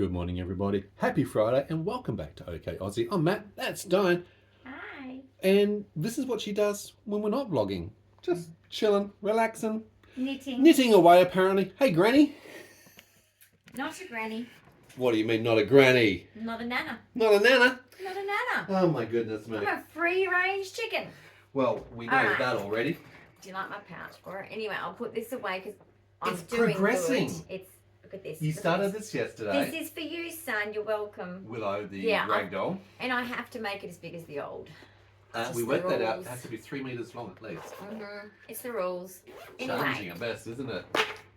Good morning, everybody. Happy Friday, and welcome back to Ok Aussie. I'm Matt. That's Dyan. Hi. And this is what she does when we're not vlogging. Just chilling, relaxing. Knitting. Away, apparently. Hey, Granny. Not a granny. What do you mean, not a granny? Not a nana. Not a nana? Not a nana. Oh, my goodness me. I'm a free-range chicken. Well, we know Alright. that already. Do you like my pouch for it? Anyway, I'll put this away because I'm It's doing progressing. good. It's look at this. You Look at started this yesterday. This is for you, son. You're welcome. Willow the Yeah, Ragdoll. And I have to make it as big as the old. We the worked that out. It rules. has to be 3 meters long at least. It's the rules. Challenging Anyway. at best, isn't it?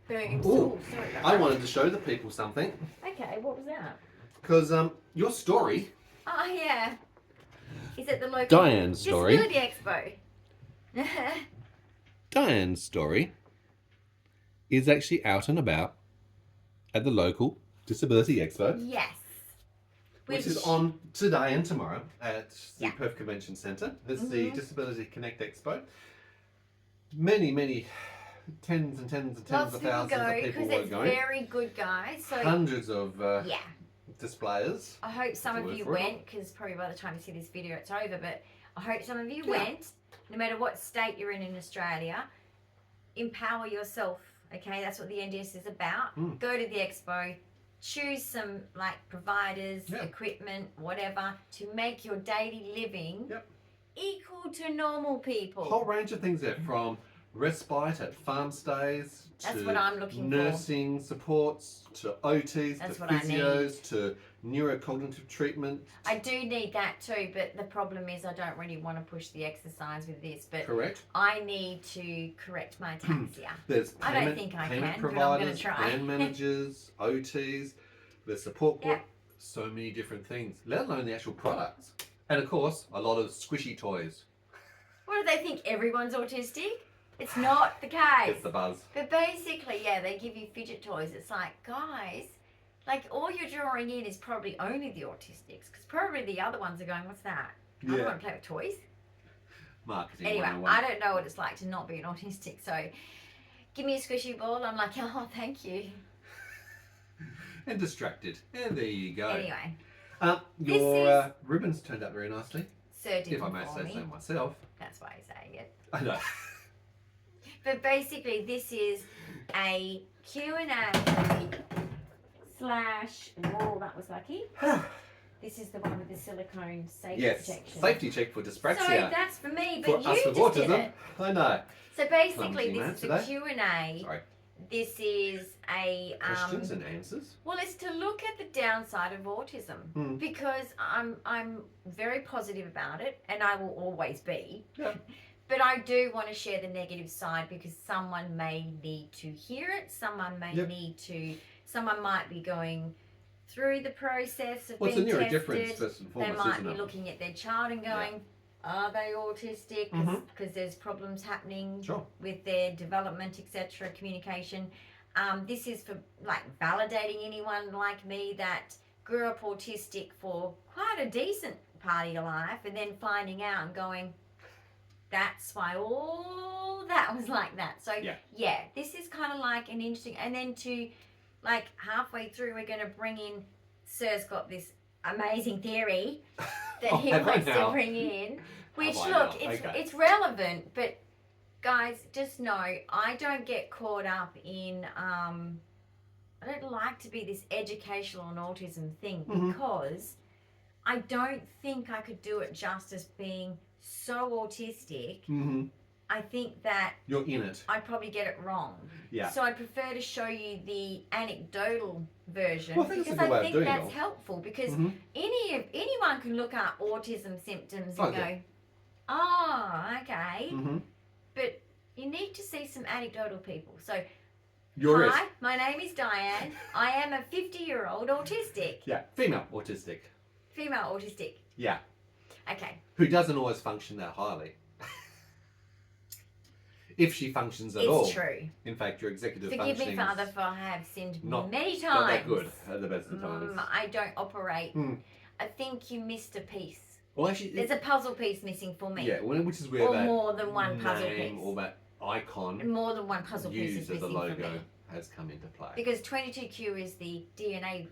Boom. Ooh, Ooh, sorry about I that. wanted to show the people something. Okay, what was that? Because your story... Oh, yeah. Is it the local Dyan's story. Disability Expo? Dyan's story is actually out and about at the local Disability Expo, Yes. which is on today and tomorrow at the Yeah. Perth Convention Centre. This is the Disability Connect Expo. Many tens and tens and tens Lots of of people thousands go of people because were it's going. very good, guys. So Hundreds of yeah, displayers. I hope some That's of a you word for it. went because probably by the time you see this video, it's over. But I hope some of you Yeah. went. No matter what state you're in Australia, empower yourself. Okay, that's what the NDS is about. Go to the expo, choose some like providers, equipment, whatever, to make your daily living equal to normal people. Whole range of things there, from respite at farm stays That's to what I'm looking for. nursing supports to OTs That's to what I physios to neurocognitive treatment. I do need that too, but the problem is I don't really want to push the exercise with this. But Correct. I need to correct my ataxia. There's I payment, don't think I payment can, but I'm providers, gonna try. plan managers, OTs, the support group, Yep. so many different things, let alone the actual products. And of course, a lot of squishy toys. What do they think? Everyone's autistic? It's not the case. It's the buzz. But basically, yeah, they give you fidget toys. It's like, guys, like all you're drawing in is probably only the autistics, because probably the other ones are going, what's that? I don't want to play with toys. Marketing Anyway, 101. I don't know what it's like to not be an autistic, so give me a squishy ball. I'm like, oh, thank you. And distracted. And there you go. Anyway, Your ribbons turned out very nicely, Sir did if I them may for say me. so myself. That's why I'm saying it. I know. But basically, this is a Q&A slash, whoa, that was lucky. This is the one with the silicone safety Yes, protection. safety check for dyspraxia. So that's for me, For but us you with just did autism. it. I know. So basically, Clumsy man this is a today. Q&A. Sorry. This is a Questions and answers. well, it's to look at the downside of autism because I'm very positive about it, and I will always be. Yeah. But I do want to share the negative side because someone may need to hear it. Someone may need to. Someone might be going through the process of Well, it's a being neurodifference tested. first and They foremost, might isn't be it? looking at their child and going, "Are they autistic?" Because there's problems happening with their development, etc., communication. This is for like validating anyone like me that grew up autistic for quite a decent part of your life, and then finding out and going, that's why all that was like that. So yeah, this is kind of like an interesting, and then to like halfway through we're going to bring in, Sir's got this amazing theory that he wants to bring in, which look, it's relevant, but guys, just know I don't get caught up in I don't like to be this educational on autism thing because I don't think I could do it justice being so autistic. I think that you're in it. I'd probably get it wrong. Yeah. So I prefer to show you the anecdotal version Well, I think because that's a good way I of think doing that's it. helpful because anyone can look up autism symptoms and Okay. go, oh, okay. But you need to see some anecdotal people. So You're hi, it. my name is Dyan. I am a 50-year-old autistic. Yeah, female autistic. Female autistic. Yeah. Okay. Who doesn't always function that highly. If she functions at all. It's true. In fact, your executive Forgive functioning me, Father, for I have sinned not- many times. not that good at the best of times. I don't operate. I think you missed a piece. Well, actually, There's a puzzle piece missing for me. yeah, which is where Or that more than one puzzle name piece. or that icon More than one puzzle piece is used as missing the for logo me. has come into play. Because 22q is the DNA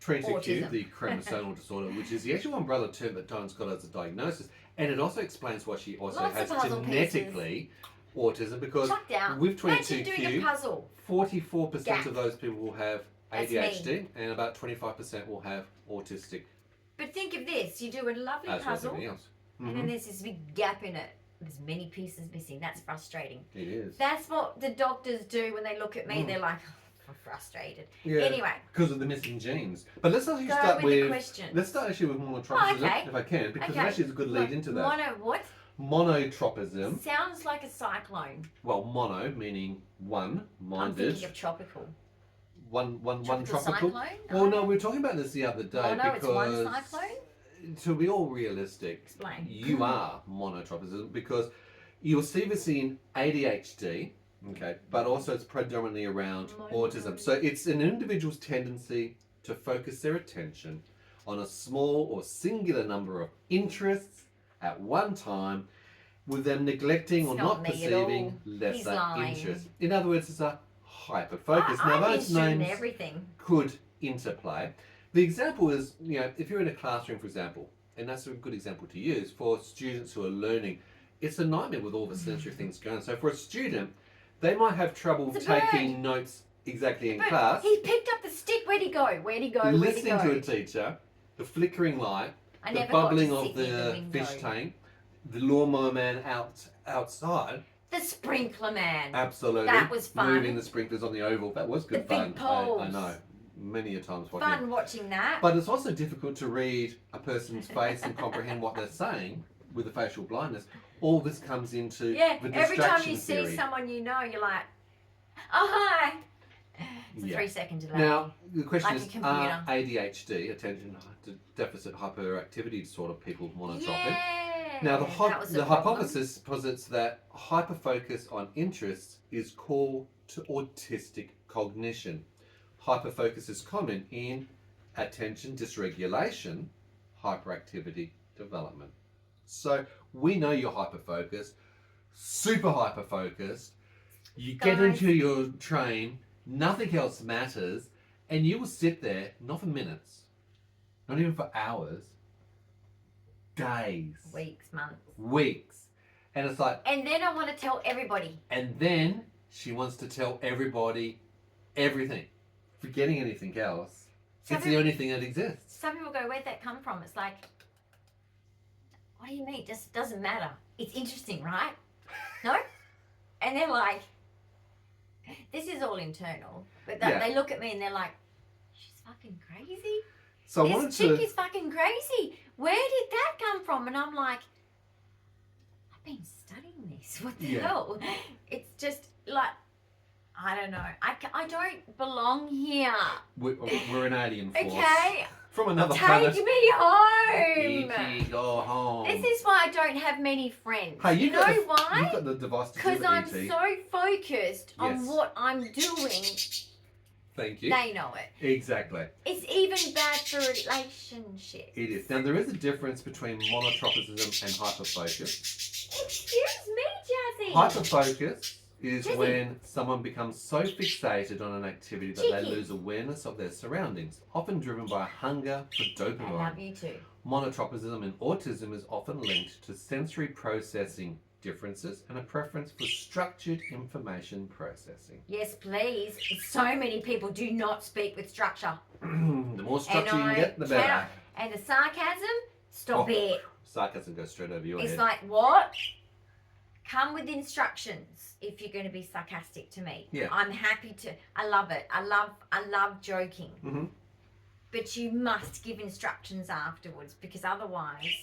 22q, autism. the chromosomal disorder, which is the actual umbrella term that Dyan's got as a diagnosis, and it also explains why she also Lots has of puzzle genetically autism, because Chucked out. with Imagine doing a 22q, puzzle. 44% Gap. of those people will have That's ADHD, me. and about 25% will have autistic, But think of this: you do a lovely as well as puzzle, everything else. and then there's this big gap in it. There's many pieces missing. That's frustrating. It is. That's what the doctors do when they look at me. They're like, I'm frustrated. Yeah, Anyway, because of the missing genes. But let's actually go start with with. the question. Let's start actually with monotropism, okay. if I can, because Okay. it actually is a good lead into that. Mono what? Monotropism. Sounds like a cyclone. Well, mono meaning one, I'm minded. thinking of tropical. One tropical. Cyclone? Well, no, we were talking about this the other day Oh, no, because it's one cyclone? to be all realistic, Explain. you are monotropism because you'll see this in ADHD, okay, but also it's predominantly around autism. So it's an individual's tendency to focus their attention on a small or singular number of interests at one time, with them neglecting or not perceiving lesser interests. In other words, it's a hyperfocus. Now, those names everything. could interplay. The example is, if you're in a classroom, for example, and that's a good example to use for students who are learning, it's a nightmare with all the sensory things going. So for a student, they might have trouble taking notes exactly in class. He picked up the stick. Where'd he go? Where'd he go? Listening to a teacher, the flickering light, the bubbling of the fish tank, the lawnmower man outside. The sprinkler man. Absolutely. That was fun. Moving the sprinklers on the oval. That was good the fun. Big poles. I know. Many a times watching. Fun watching that. But it's also difficult to read a person's face and comprehend what they're saying with the facial blindness. All this comes into the distraction every time you theory. see someone you know, you're like, oh, hi. It's a 3-second delay. Now, the question Like is, a are ADHD, attention deficit hyperactivity disorder, people monotropic? Yeah. Now, the problem. hypothesis posits that hyperfocus on interests is core to autistic cognition. Hyperfocus is common in attention dysregulation, hyperactivity development. So we know you're hyperfocused, super hyperfocused. You get into your train, nothing else matters, and you will sit there, not for minutes, not even for hours, days, weeks. And it's like, and then I want to tell everybody. And then she wants to tell everybody everything, forgetting anything else. It's the only thing that exists. Some people go, where'd that come from? It's like, what do you mean? It just doesn't matter. It's interesting, right? No? And they're like, this is all internal. But they look at me and they're like, she's fucking crazy. So this chick is fucking crazy. Where did that come from? And I'm like, I've been studying this. What the hell? It's just like, I don't know. I don't belong here. We're an alien force. Okay. From another planet. Take me home. E.T. go home. This is why I don't have many friends. Hey, you know why? You've got the device to do it, Because I'm E.T. so focused on what I'm doing. Thank you. They know it. Exactly. It's even bad for relationships. It is. Now, there is a difference between monotropism and hyperfocus. Excuse me, Jazzy. Hyperfocus is when someone becomes so fixated on an activity that they lose awareness of their surroundings, often driven by a hunger for dopamine. I love you too. Monotropism in autism is often linked to sensory processing differences and a preference for structured information processing. Yes, please. So many people do not speak with structure. The more structure you get, the better. And the sarcasm, stop it. Sarcasm goes straight over your head. It's like, what? Come with instructions if you're going to be sarcastic to me. Yeah. I'm happy to. I love it. I love joking. Mm-hmm. But you must give instructions afterwards, because otherwise,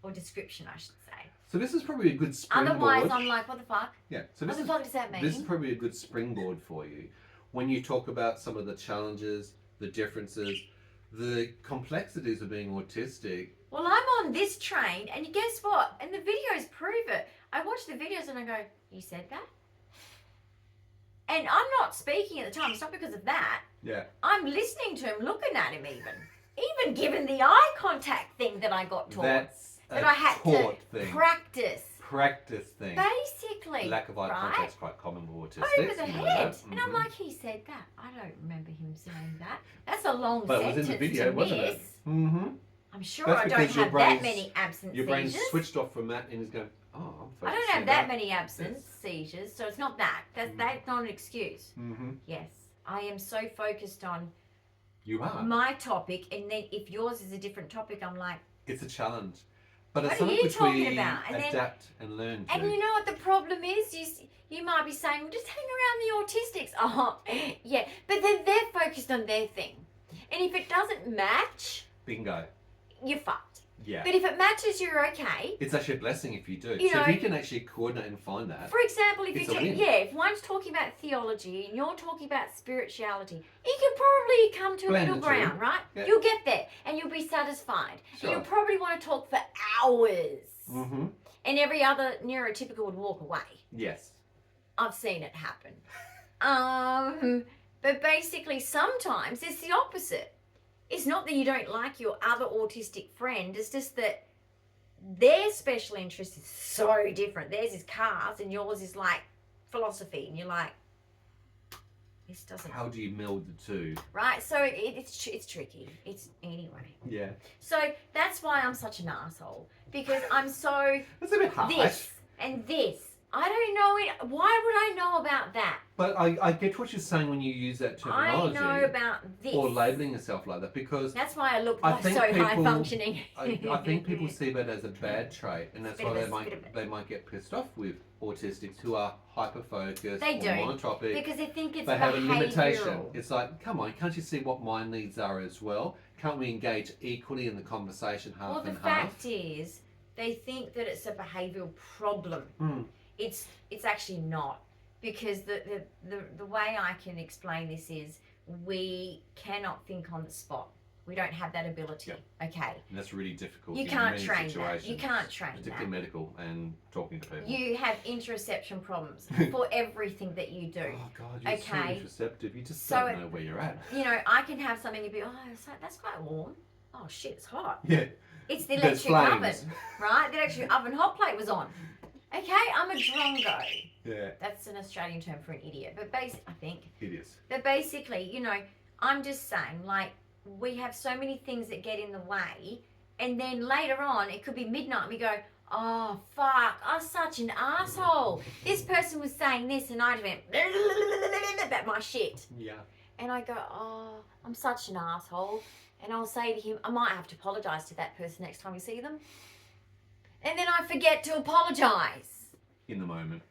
or description, I should say. So this is probably a good springboard. Otherwise, I'm like, what the fuck? Yeah. So what the fuck does that mean? This is probably a good springboard for you when you talk about some of the challenges, the differences, the complexities of being autistic. Well, I'm on this train, and guess what? And the videos prove it. I watch the videos and I go, you said that? And I'm not speaking at the time. It's not because of that. Yeah. I'm listening to him, looking at him even given the eye contact thing that I got taught. That's that I had to practice. practice thing. Basically. Lack of eye right? contact is quite common with autistics. Over the head. And I'm like, he said that. I don't remember him saying that. That's a long but sentence it was in the video, to wasn't miss. it? Mm-hmm. I'm sure That's I don't because your have that brain's- many absent Your brain's seizures. switched off from that and is going, oh, I'm focusing I don't have on that many absent Yes. seizures, so it's not that. That's not an excuse. Mm-hmm. Yes. I am so focused on You are. my topic, and then if yours is a different topic, I'm like, It's a challenge. But What it's are something you which talking we about? And then- adapt and learn to. and you know what the problem is? You might be saying, well, just hang around the autistics. Oh, yeah. But then they're focused on their thing. And if it doesn't match, Bingo. you're fucked. Yeah. But if it matches, you're okay. It's actually a blessing if you do. You so know- if you can actually coordinate and find that. For example, if It's you a do, win. if one's talking about theology and you're talking about spirituality, you can probably come to a Blend middle the two. ground, right? Yeah. You'll get there and you'll be satisfied. Sure. And you'll probably want to talk for hours. Mm-hmm. And every other neurotypical would walk away. Yes. I've seen it happen. But basically, sometimes it's the opposite. It's not that you don't like your other autistic friend. It's just that their special interest is so different. Theirs is cars and yours is like philosophy. And you're like, this doesn't... How do you meld the two? Right? So it's tricky. It's anyway. Yeah. So that's why I'm such an asshole. Because I'm so... That's a bit harsh. this and this. I don't know it. Why would I know about that? But I get what you're saying when you use that terminology. I know about this. Or labelling yourself like that because That's why I look I like think so people- high functioning. I think people see that as a bad trait, and that's Bit why of a- they bit of a- might get pissed off with autistics who are hyper-focused They or do. monotropic. Because they think it's They have a limitation. behavioural. It's like, come on, can't you see what my needs are as well? Can't we engage equally in the conversation half Well, the and half? fact is, they think that it's a behavioural problem. Mm. It's actually not, because the way I can explain this is we cannot think on the spot. We don't have that ability. Yep. Okay. And that's really difficult. You in can't many train that. situations, You can't train particularly that. medical and talking to people. You have interoception problems for everything that you do. Oh God, you're so Okay. receptive. You just So don't know where you're at. You know, I can have something and be, that's quite warm. Oh shit, it's hot. Yeah. It's the There's electric oven, flames. right? The electric oven hot plate was on. Okay, I'm a drongo. Yeah. That's an Australian term for an idiot, but I think. It is. But basically, you know, I'm just saying, like, we have so many things that get in the way, and then later on, it could be midnight, and we go, oh fuck, I'm such an asshole. This person was saying this, and I went about my shit. Yeah. And I go, oh, I'm such an asshole. And I'll say to him, I might have to apologise to that person next time we see them. And then I forget to apologise. In the moment.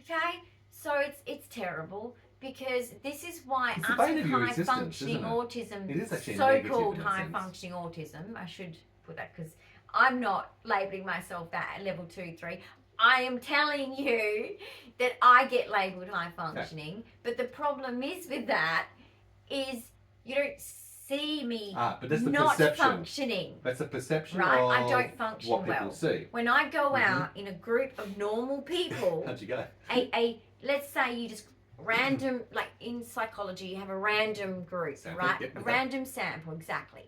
Okay? So it's terrible, because this is why It's the us bane with of your high existence, functioning isn't it? autism, It is actually a negative so-called in that high sense. functioning autism, I should put that, because I'm not labelling myself that at level 2, 3. I am telling you that I get labelled high functioning, but the problem is with that is you don't see me But that's the not perception. functioning. That's a perception Right, of I don't function what people well. see. When I go out in a group of normal people, How'd you go? let's say you just random, like in psychology, you have a random group, Sample, right? yep, A okay. random sample, exactly.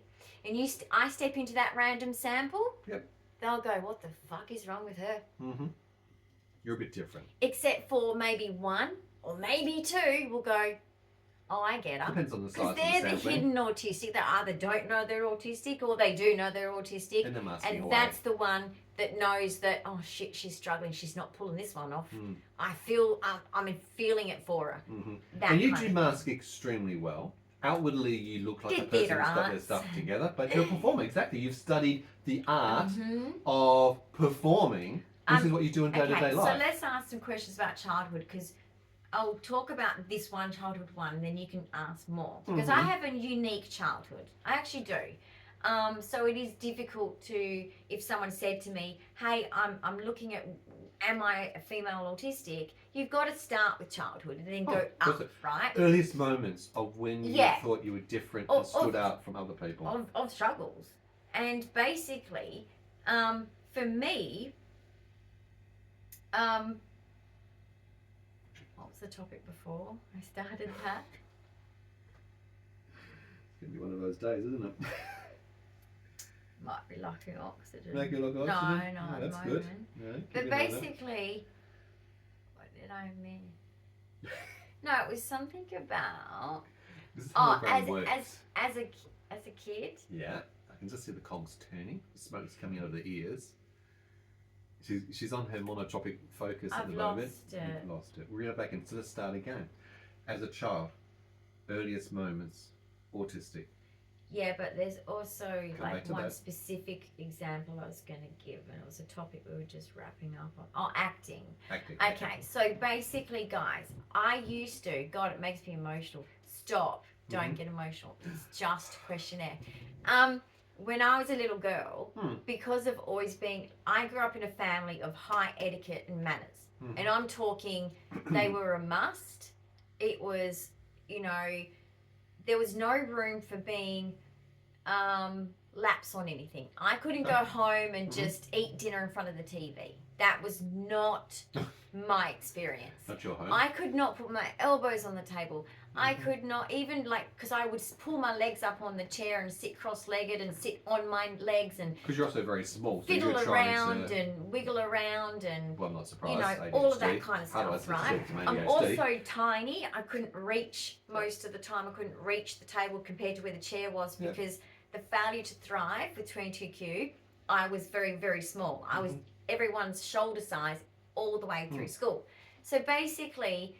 And I step into that random sample. Yep. They'll go, what the fuck is wrong with her? Mm-hmm. You're a bit different. Except for maybe one or maybe two will go, oh, I get her. Depends on the size Because of the they're the sampling. hidden autistic that either don't know they're autistic or they do know they're autistic. And they're masking And away. that's the one that knows that, oh shit, she's struggling. She's not pulling this one off. Mm. I feel, I'm feeling it for her. Mm-hmm. That And you kind do of mask extremely well. Outwardly, you look like a Did person theatre who's got their arts. stuff together, but you're a performer. Exactly. You've studied the art Mhm. of performing. This is what you do in day-to-day Okay, so life. let's ask some questions about childhood, because I'll talk about this one childhood one, and then you can ask more. Because I Mhm. have a unique childhood. I actually do. So it is difficult to, if someone said to me, hey, I'm looking at, am I a female autistic? You've got to start with childhood and then go of course up, it- right? Earliest moments of when you Yeah. thought you were different Or- and stood or- out from other people. Of struggles. And basically, for me, what was the topic before I started that? It's going to be one of those days, isn't it? Might be lucky oxygen. Like your oxygen? No, Oh, at that's the good. moment. Yeah, But basically, what did I mean? No, it was something about. This is how as a kid. Yeah, I can just see the cogs turning. The smoke's coming out of the ears. She's on her monotropic focus at the moment. You've lost it. We're back into the start again. As a child, earliest moments, autistic. Yeah, but there's also one that. specific example I was going to give, and it was a topic we were just wrapping up on. Oh, acting. Acting. Okay, so basically, guys, I used to. God, it makes me emotional. Stop. Don't get emotional. It's just a questionnaire. When I was a little girl, because of always being, I grew up in a family of high etiquette and manners. And I'm talking, they were a must. It was, there was no room for being lapse on anything. I couldn't go home and just eat dinner in front of the TV. That was not my experience. Not your home. I could not put my elbows on the table. I could not even because I would pull my legs up on the chair and sit cross-legged and sit on my legs and because you're also very small, so fiddle you're around and wiggle around and well, I'm not surprised. all of that kind of stuff, right? I'm ADHD. also tiny. I couldn't reach most of the time. I couldn't reach the table compared to where the chair was because the failure to thrive with 22q, I was very, very small. I was everyone's shoulder size all the way through school. So basically,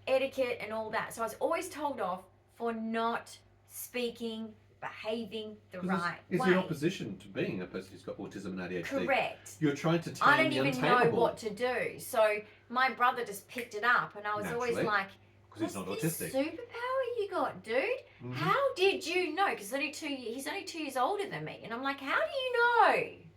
etiquette and all that. So I was always told off for not speaking, behaving the right way. It's the opposition to being a person who's got autism and ADHD. Correct. You're trying to tame the I don't even untameable. know what to do. So my brother just picked it up, and I was always like, because he's not autistic. Superpower you got, dude? How did you know? Because he's only 2 years older than me, and I'm like, how do you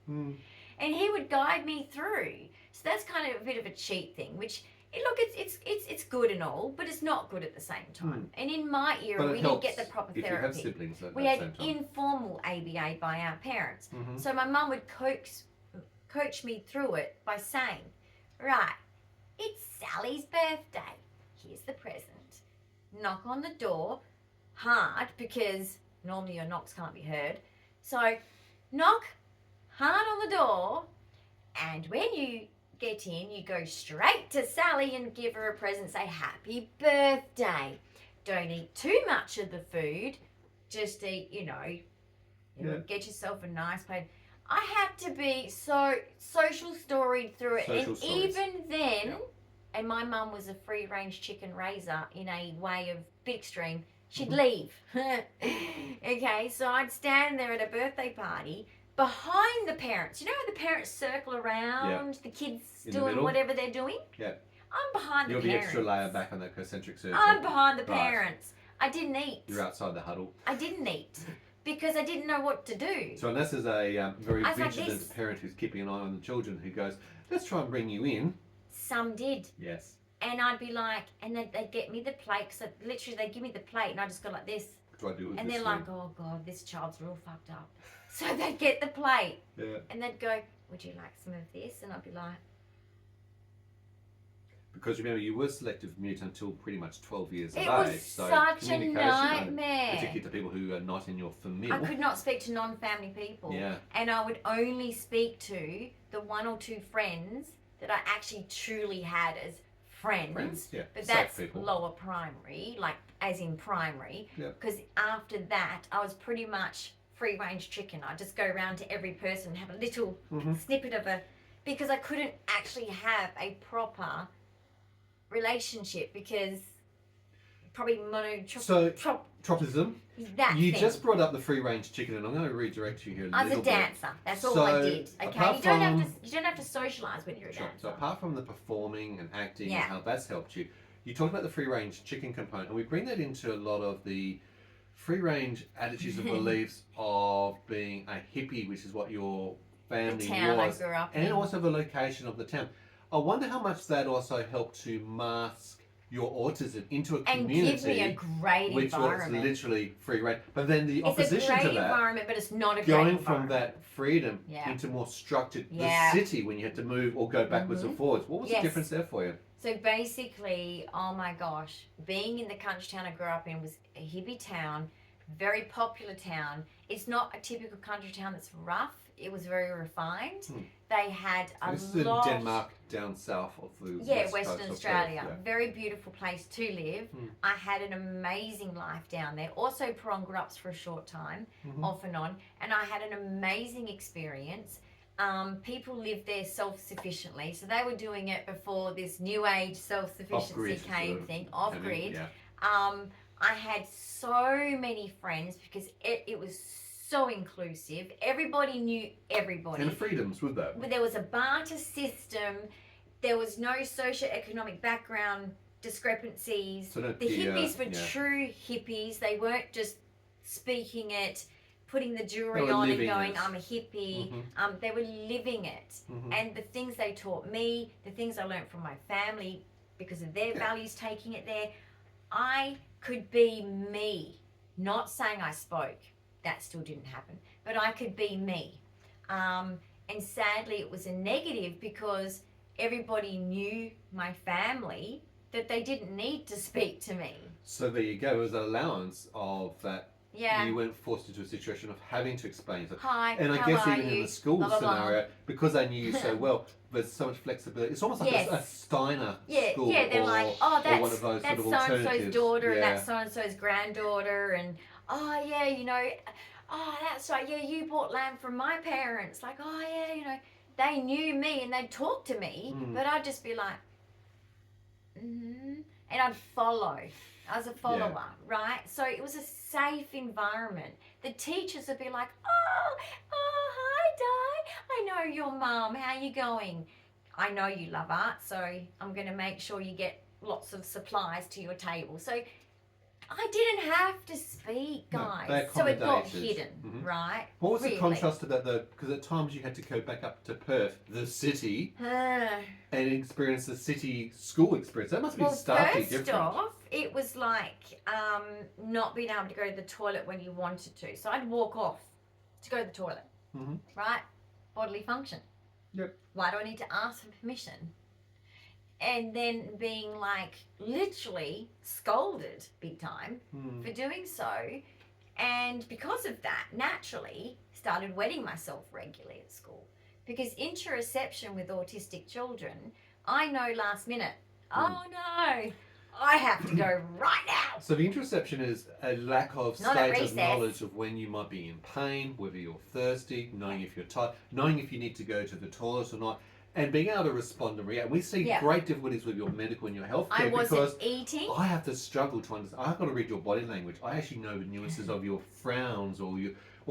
know? And he would guide me through. So that's kind of a bit of a cheat thing, which look, it's good and all, but it's not good at the same time. And in my era, we didn't get the proper therapy. If you have siblings at we the had same time. informal ABA by our parents. So my mum would coach me through it by saying, right, it's Sally's birthday. Here's the present. Knock on the door hard because normally your knocks can't be heard. So knock hard on the door, and when you get in, you go straight to Sally and give her a present. Say happy birthday. Don't eat too much of the food. Just eat, get yourself a nice plate. I had to be so social storied through it. Even then, and my mum was a free range chicken raiser in a way of bit extreme, she'd leave. Okay, so I'd stand there at a birthday party behind the parents. You know how the parents circle around the kids doing whatever they're doing? Yeah. I'm behind the parents. You're the extra layer back on that concentric circle. I'm behind the parents. I didn't eat. You're outside the huddle. I didn't eat because I didn't know what to do. So unless there's a very vigilant parent who's keeping an eye on the children who goes, let's try and bring you in. Some did. Yes. And I'd be like, and they'd get me the plate. So literally they'd give me the plate and I just go like this. Do I do it with and this they're thing? like, oh God, this child's real fucked up. So they'd get the plate. Yeah. And they'd go, would you like some of this? And I'd be like. Because remember, you were selective mute until pretty much 12 years of age. It was such a nightmare. Particularly to people who are not in your family. I could not speak to non-family people. Yeah. And I would only speak to the 1 or 2 friends that I actually truly had as friends. Yeah. But that's lower primary, like as in primary. Because after that, I was pretty much free range chicken. I just go around to every person and have a little snippet of because I couldn't actually have a proper relationship because probably monotropism. You just brought up the free range chicken, and I'm going to redirect you here a little bit. I was a dancer. That's all I did. Okay, you don't have to socialise when you're a dancer. So apart from the performing and acting and how that's helped you, you talked about the free range chicken component, and we bring that into a lot of the free range attitudes and beliefs of being a hippie, which is what your family was, I grew up and in. also the location of the town. I wonder how much that also helped to mask your autism into a community and give me a great which environment. was literally free range. But then the opposition it's a great to that, environment, but it's not a great going environment. from that freedom into more structured, the city when you had to move or go backwards and forwards. What was the difference there for you? So basically, oh my gosh, being in the country town I grew up in was a hippie town, very popular town. It's not a typical country town that's rough. It was very refined. They had a this is lot. in Denmark, down south of the Western Australia. Perth, Very beautiful place to live. I had an amazing life down there. Also put on grubs for a short time, off and on, and I had an amazing experience. People lived there self-sufficiently, so they were doing it before this new age self-sufficiency thing, off-grid. I had so many friends because it was so inclusive. Everybody knew everybody. And the freedoms with that. But there was a barter system. There was no socioeconomic background discrepancies. So the hippies were true hippies. They weren't just speaking it, putting the jewelry on and going, I'm a hippie. They were living it. And the things they taught me, the things I learned from my family because of their values, taking it there, I could be me. Not saying I spoke. That still didn't happen. But I could be me. And sadly, it was a negative because everybody knew my family that they didn't need to speak to me. So there you go. It was an allowance of that. Yeah. You weren't forced into a situation of having to explain. Hi, and I how guess are even you? in the school blah, blah, scenario, blah. because they knew you so well, there's so much flexibility. It's almost like a Steiner school. Yeah, they're like, oh, that's one of those that's sort of so-and-so's daughter and Yeah. that's so-and-so's granddaughter and, oh, yeah, you know, oh, that's right, yeah, you bought land from my parents. Like, oh, yeah, you know, they knew me and they'd talk to me, but I'd just be like, and I'd follow. I was a follower, right? So it was a safe environment. The teachers would be like, oh, hi, Di. I know your mum. How you going? I know you love art, so I'm going to make sure you get lots of supplies to your table. So I didn't have to speak, guys. No, so it got hidden, right? What was the contrast to that, though? Because at times you had to go back up to Perth, the city, and experience the city school experience. That must be starkly different. First off, it was like not being able to go to the toilet when you wanted to. So I'd walk off to go to the toilet, right? Bodily function. Yep. Why do I need to ask for permission? And then being like literally scolded big time for doing so. And because of that, naturally started wetting myself regularly at school. Because interoception with autistic children, I know last minute, oh no, I have to go right now. So the interoception is a lack of Not a state of recess. knowledge of when you might be in pain, whether you're thirsty, knowing if you're tired, knowing if you need to go to the toilet or not, and being able to respond and react. We see great difficulties with your medical and your health care I wasn't because eating. I have to struggle to understand. I've got to read your body language. I actually know the nuances of your frowns or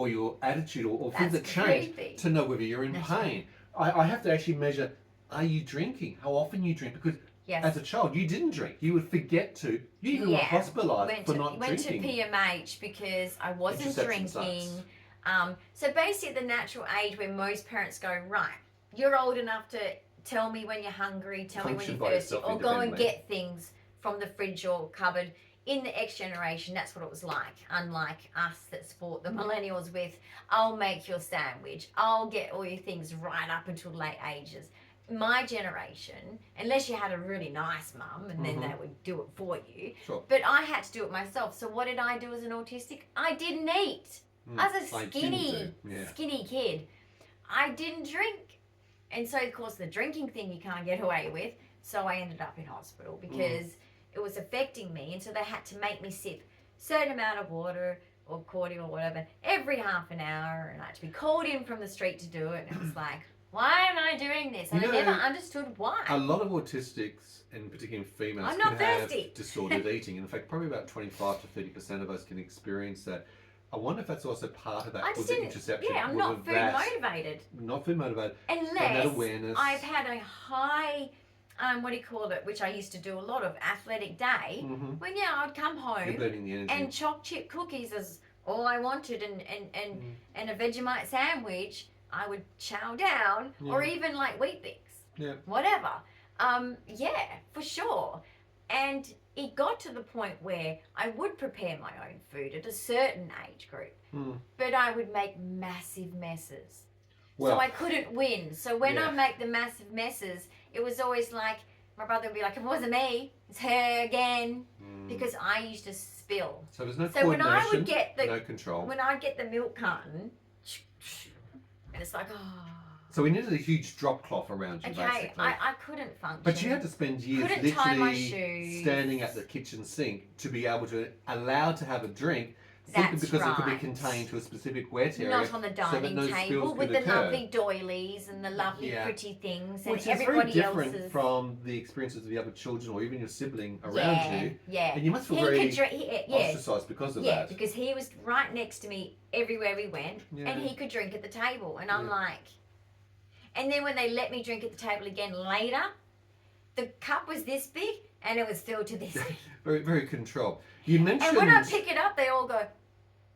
your attitude or things that change to know whether you're in pain. I have to actually measure, are you drinking? How often you drink? Because as a child, you didn't drink. You would forget to. You even were hospitalised for not drinking. Went to PMH because I wasn't drinking. So basically the natural age where most parents go, right, you're old enough to tell me when you're hungry, tell me when you're thirsty, or go and get things from the fridge or cupboard. In the X generation, that's what it was like. Unlike us that sport the millennials with, I'll make your sandwich, I'll get all your things right up until late ages. My generation, unless you had a really nice mum and then they would do it for you, but I had to do it myself. So what did I do as an autistic? I didn't eat. I was a skinny kid. I didn't drink. And so, of course, the drinking thing you can't get away with. So I ended up in hospital because it was affecting me. And so they had to make me sip a certain amount of water or cordial or whatever every half an hour. And I had to be called in from the street to do it. And it was like, why am I doing this? And I never understood why. A lot of autistics, and particularly females, can have disordered eating. In fact, probably about 25 to 30% of us can experience that. I wonder if that's also part of that. I just didn't. Yeah, I'm not food motivated. Not food motivated. Unless that awareness. I've had a high, what do you call it, which I used to do a lot of, athletic day. When I'd come home You're burning the energy. and choc chip cookies is all I wanted, and a Vegemite sandwich, I would chow down, or even like Wheat Bix, whatever. For sure. And it got to the point where I would prepare my own food at a certain age group, but I would make massive messes. So I couldn't win. So when I make the massive messes, it was always like, my brother would be like, if it wasn't me, it's her again. Because I used to spill. So there's no So when I would coordination, get no control. When I'd get the milk carton, and it's like, So we needed a huge drop cloth around you, basically. I couldn't function. But you had to spend years couldn't tie my literally shoes. standing at the kitchen sink to be able to allow to have a drink. That's because right. it could be contained to a specific wet area. Not on the dining table with the lovely doilies and the lovely pretty things. Which and is very different from the experiences of the other children or even your sibling around you. Yeah. And you must feel very ostracised because of that. Yeah, because he was right next to me everywhere we went and he could drink at the table. And I'm like... And then when they let me drink at the table again later, the cup was this big and it was filled to this big. Very, very controlled. You mentioned... And when I pick it up, they all go...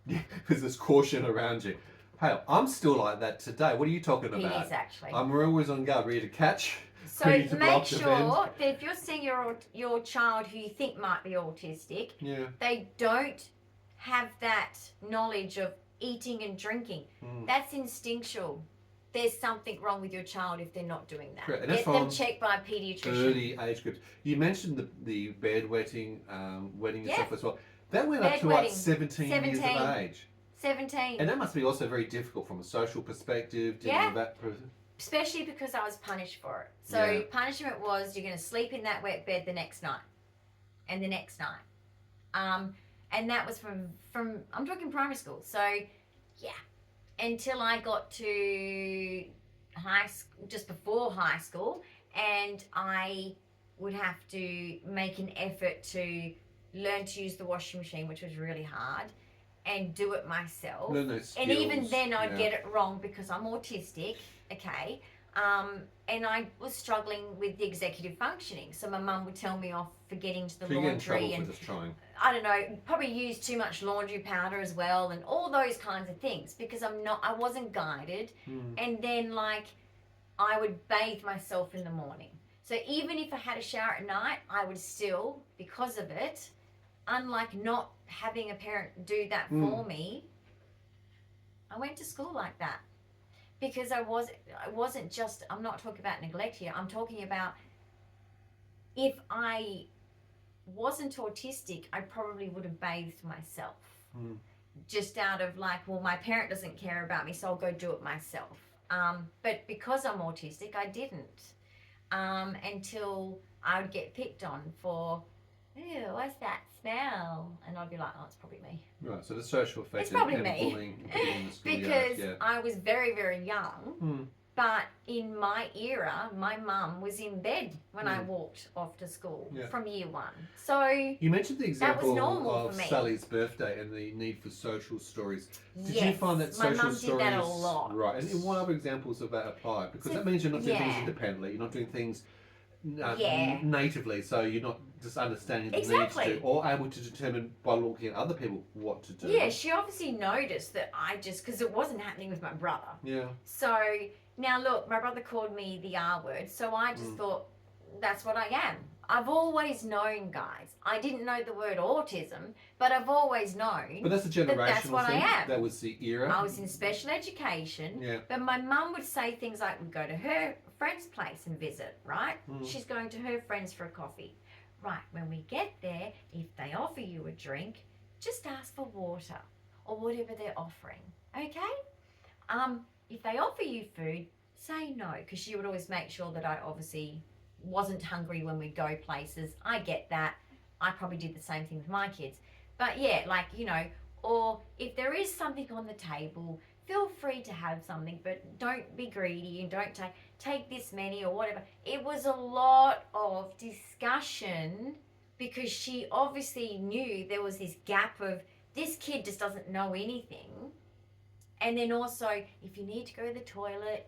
Yeah, because there's caution around you. Hey, I'm still like that today. What are you talking about? He is actually. I'm always on guard, ready to catch. So make sure that if you're seeing your child who you think might be autistic, they don't have that knowledge of eating and drinking. That's instinctual. There's something wrong with your child if they're not doing that. Correct. Get them checked by a pediatrician. Early age groups. You mentioned the bed wetting yourself as well. That went up to like 17 years of age. 17. And that must be also very difficult from a social perspective, dealing with that person. Especially because I was punished for it. So punishment was you're going to sleep in that wet bed the next night. And the next night. And that was from I'm talking primary school. So, yeah. Until I got to high school, just before high school. And I would have to make an effort to learn to use the washing machine, which was really hard, and do it myself. Learn those skills. And even then I'd get it wrong because I'm autistic, okay? And I was struggling with the executive functioning. So my mum would tell me off for getting to the laundry and just trying. I don't know, probably used too much laundry powder as well and all those kinds of things because I wasn't guided. And then I would bathe myself in the morning. So even if I had a shower at night, I would still, because of it, unlike not having a parent do that for me, I went to school like that. Because I wasn't just, I'm not talking about neglect here, I'm talking about if I wasn't autistic, I probably would have bathed myself. Just out of well, my parent doesn't care about me, so I'll go do it myself. But because I'm autistic, I didn't. Until I would get picked on for, ew, what's that smell? And I'd be like, oh, it's probably me. Right, so the social effect it's probably and me. bullying in the school because I was very, very young. But in my era, my mum was in bed when I walked off to school from year 1. So you mentioned the example of Sally's birthday and the need for social stories. Did you yes, find that social my mum stories? did that a lot. Right, and what other examples of that apply? Because that means you're not doing things independently. You're not doing things natively, so you're not just understanding the need to do, or able to determine by looking at other people what to do. Yeah, she obviously noticed that because it wasn't happening with my brother. Yeah. So now look, my brother called me the R word, so I just thought that's what I am. I've always known, guys. I didn't know the word autism, but I've always known. But that's a generational that's what thing. I am. That was the era. I was in special education, but my mum would say things like, we'd go to her friend's place and visit, right? She's going to her friends for a coffee. Right, when we get there, if they offer you a drink, just ask for water or whatever they're offering, okay? If they offer you food, say no, because she would always make sure that I obviously wasn't hungry when we go places. I get that. I probably did the same thing with my kids. But yeah, or if there is something on the table, feel free to have something, but don't be greedy and don't take this many or whatever. It was a lot of discussion because she obviously knew there was this gap of this kid just doesn't know anything. And then also, if you need to go to the toilet,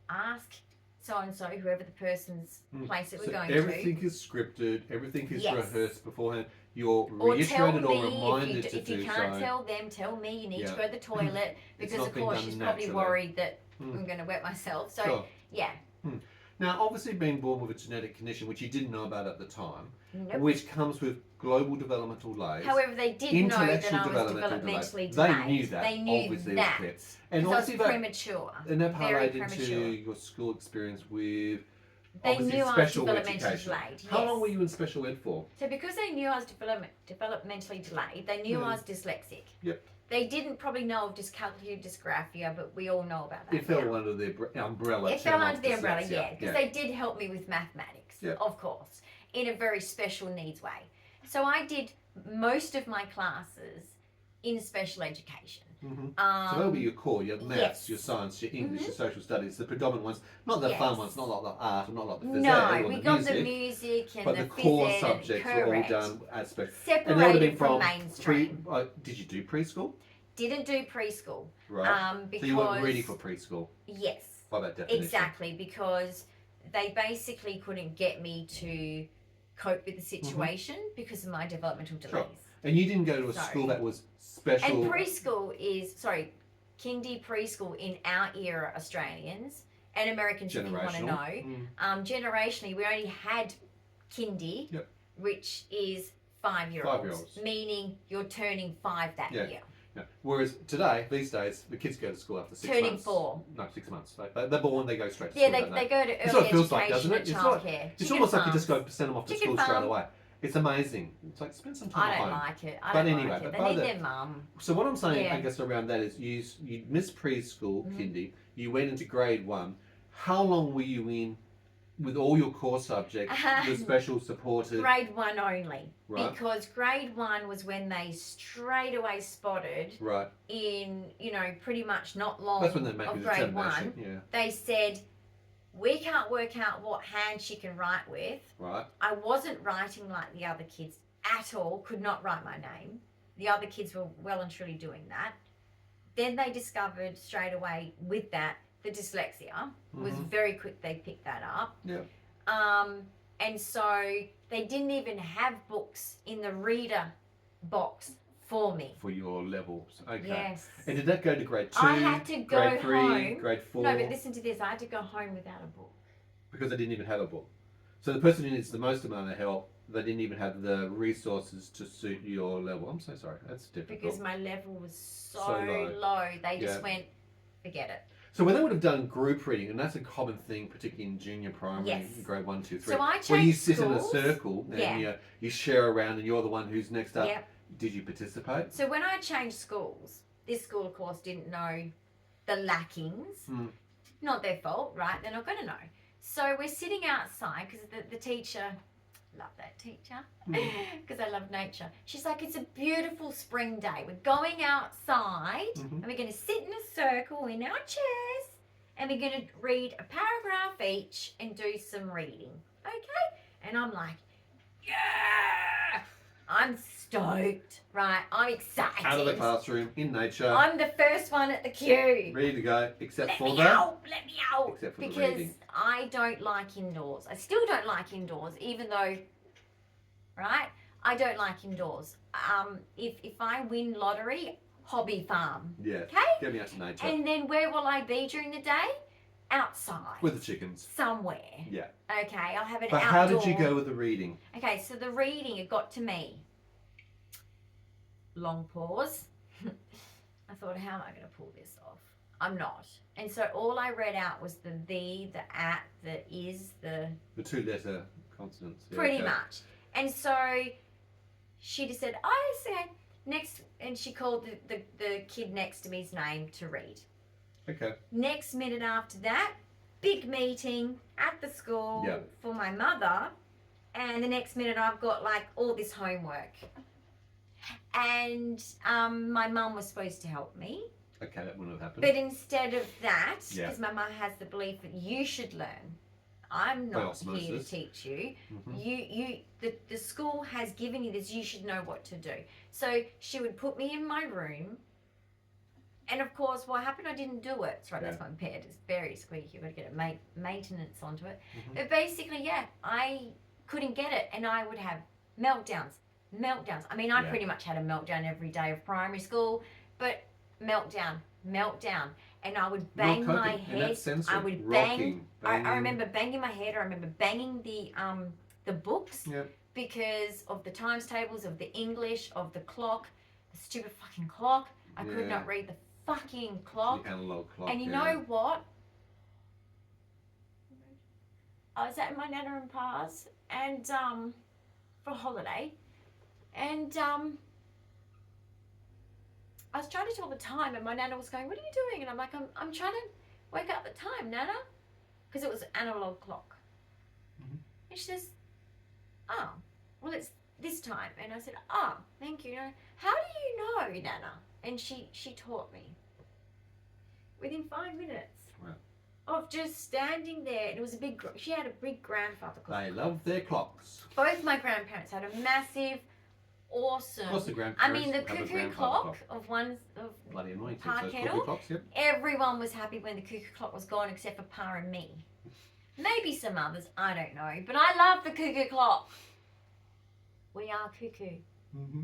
ask so-and-so, whoever the person's place that we're going to. Everything is scripted, everything is rehearsed beforehand. You're reiterated or reminded to do so. If you can't tell them, tell me you need to go to the toilet because, of course, she's probably worried that I'm going to wet myself. So, Now, obviously being born with a genetic condition, which you didn't know about at the time, which comes with global developmental delays. However, they did know that I was developmentally delayed. They knew that. They knew obviously that. And I was premature. And that parlayed into your school experience with They obviously knew I was special developmentally education. delayed. How yes. long were you in special ed for? So because they knew I was developmentally delayed, they knew I was dyslexic. Yep. They didn't probably know of dyscalculia, dysgraphia, but we all know about that. It fell under the umbrella. It fell under the umbrella, dyslexia. because they did help me with mathematics, of course, in a very special needs way. So I did most of my classes in special education. So that'll be your core, your maths, your science, your English, your social studies, the predominant ones, not the fun ones, not like the art, and not like the physics. No, we got the music and but the core phys ed, subjects were all done as special. Separated from mainstream. Did you do preschool? Didn't do preschool. Right. Because, so you weren't ready for preschool? Yes. By that definition. Exactly, because they basically couldn't get me to cope with the situation because of my developmental delays. Sure. And you didn't go to a school that was special. And preschool is, kindy preschool in our era, Australians and Americans, if you want to know. Generationally, we only had kindy, which is 5-year-olds, meaning you're turning 5 that year. Yeah. Whereas today, these days, the kids go to school after 6 months. Turning 4. No, 6 months. They're born, they go straight to school. school. Yeah, they go to early That's what it feels like, education doesn't it? and childcare. It's almost like you just go send them off to school straight away. It's amazing. It's like spend some time at home. I don't like it. I don't like it. They need their mum. So what I'm saying, I guess, around that is you missed preschool, kindy. You went into grade 1. How long were you in with all your core subjects, the special supported? Grade 1 only. Right. Because grade 1 was when they straight away spotted. Right. In, pretty much not long. That's when they make of the grade 1. Yeah. They said, we can't work out what hand she can write with. Right. I wasn't writing like the other kids at all, could not write my name. The other kids were well and truly doing that. Then they discovered straight away with that, the dyslexia was very quick. They picked that up. Yeah. And so they didn't even have books in the reader box for me. For your levels. Okay. Yes. And did that go to grade 2? I had to go grade 3, home. Grade 4? No, but listen to this. I had to go home without a book. Because they didn't even have a book. So the person who needs the most amount of help, they didn't even have the resources to suit your level. I'm so sorry. That's difficult. Because my level was so low. They just went, forget it. So when they would have done group reading, and that's a common thing, particularly in junior primary, grade 1, 2, 3. So I changed where you sit schools. in a circle and you share around and you're the one who's next up. Yep. Did you participate? So when I changed schools, this school, of course, didn't know the lackings. Not their fault, right? They're not going to know. So we're sitting outside because the teacher, love that teacher, because I love nature. She's like, it's a beautiful spring day. We're going outside and we're going to sit in a circle in our chairs and we're going to read a paragraph each and do some reading. Okay? And I'm like, yeah! I'm stoked, right? I'm excited. Out of the classroom, in nature. I'm the first one at the queue. Ready to go, except Let for me that. out. Except for because the reading. I don't like indoors. I still don't like indoors, even though, right? I don't like indoors. If I win lottery, hobby farm. Yeah. Okay? Get me out to nature. And then where will I be during the day? Outside. With the chickens. Somewhere. Yeah. Okay, I'll have an But outdoor. how did you go with the reading? Okay, so the reading, it got to me. Long pause. I thought, how am I going to pull this off? I'm not. And so all I read out was the at, the is, the 2-letter consonants. Yeah, pretty much. And so she just said, I said next, and she called the kid next to me's name to read. Okay. Next minute after that, big meeting at the school for my mother. And the next minute I've got like all this homework. And my mum was supposed to help me. Okay, that wouldn't have happened. But instead of that, because my mum has the belief that you should learn. I'm not here to teach you. The school has given you this, you should know what to do. So she would put me in my room. And of course, what happened, I didn't do it. Sorry, that's my pet. It's very squeaky. You've got to get a maintenance onto it. But basically, I couldn't get it. And I would have meltdowns. I mean, I pretty much had a meltdown every day of primary school. But meltdown. And I would bang my head. I would bang. I remember banging my head. I remember banging the books. Because of the times tables, of the English, of the clock. The stupid fucking clock. I could not read the fucking clock. The analog clock. And you know what? I was at my Nana and Pa's and for a holiday, and I was trying to tell the time, and my Nana was going, "What are you doing?" And I'm like, I'm trying to work out the time, Nana, because it was an analog clock. Mm-hmm. And she says, "Oh, well, it's this time." And I said, "Oh, thank you. How do you know, Nana?" And she taught me within 5 minutes. Wow. Of just standing there. And it was she had a big grandfather clock. They love their clocks. Both my grandparents had a massive, awesome. Of course, the grandparents. I mean, the cuckoo clock of bloody annoying. Pa Kettle. Clocks, yep. Everyone was happy when the cuckoo clock was gone, except for Pa and me. Maybe some others, I don't know. But I love the cuckoo clock. We are cuckoo. Mm-hmm.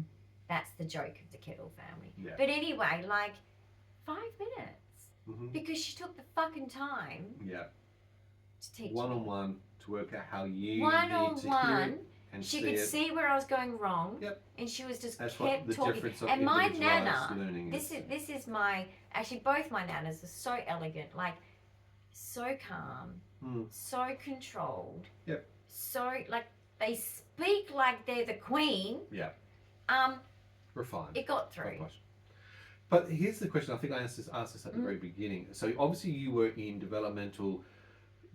That's the joke of the Kettle family. Yeah. But anyway, like 5 minutes. Mm-hmm. Because she took the fucking time. Yeah. To teach one-on-one to work out how you one-on-one. and she could see where I was going wrong. Yep. And she was just That's kept what the talking. difference of And my individualised Nana, learning this is my, actually both my Nanas are so elegant, like so calm, so controlled. Yep. So, like, they speak like they're the queen. Yeah. Refined. It got through. But here's the question. I think I asked this at the very beginning. So obviously you were in developmental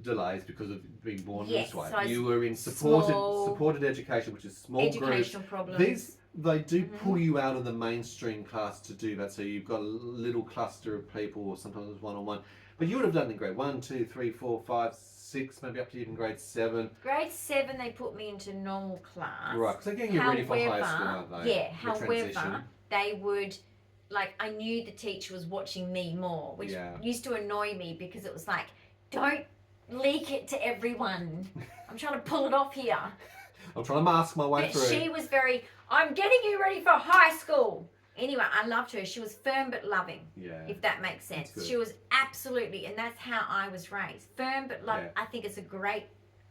delays because of being born this way. So you were in supported education, which is small educational groups. problems. They do pull you out of the mainstream class to do that. So you've got a little cluster of people, or sometimes it's one-on-one. But you would have done in grade 1, 2, 3, 4, 5, 6, maybe up to even grade 7. Grade 7, they put me into normal class. Right, because they're getting you ready for high school, aren't they? Yeah, however, they would, like, I knew the teacher was watching me more, which used to annoy me because it was like, don't leak it to everyone. I'm trying to pull it off here. I'm trying to mask my way through. But she was very, I'm getting you ready for high school. Anyway, I loved her. She was firm but loving, if that makes sense. She was absolutely, and that's how I was raised. Firm but loving. I think it's a great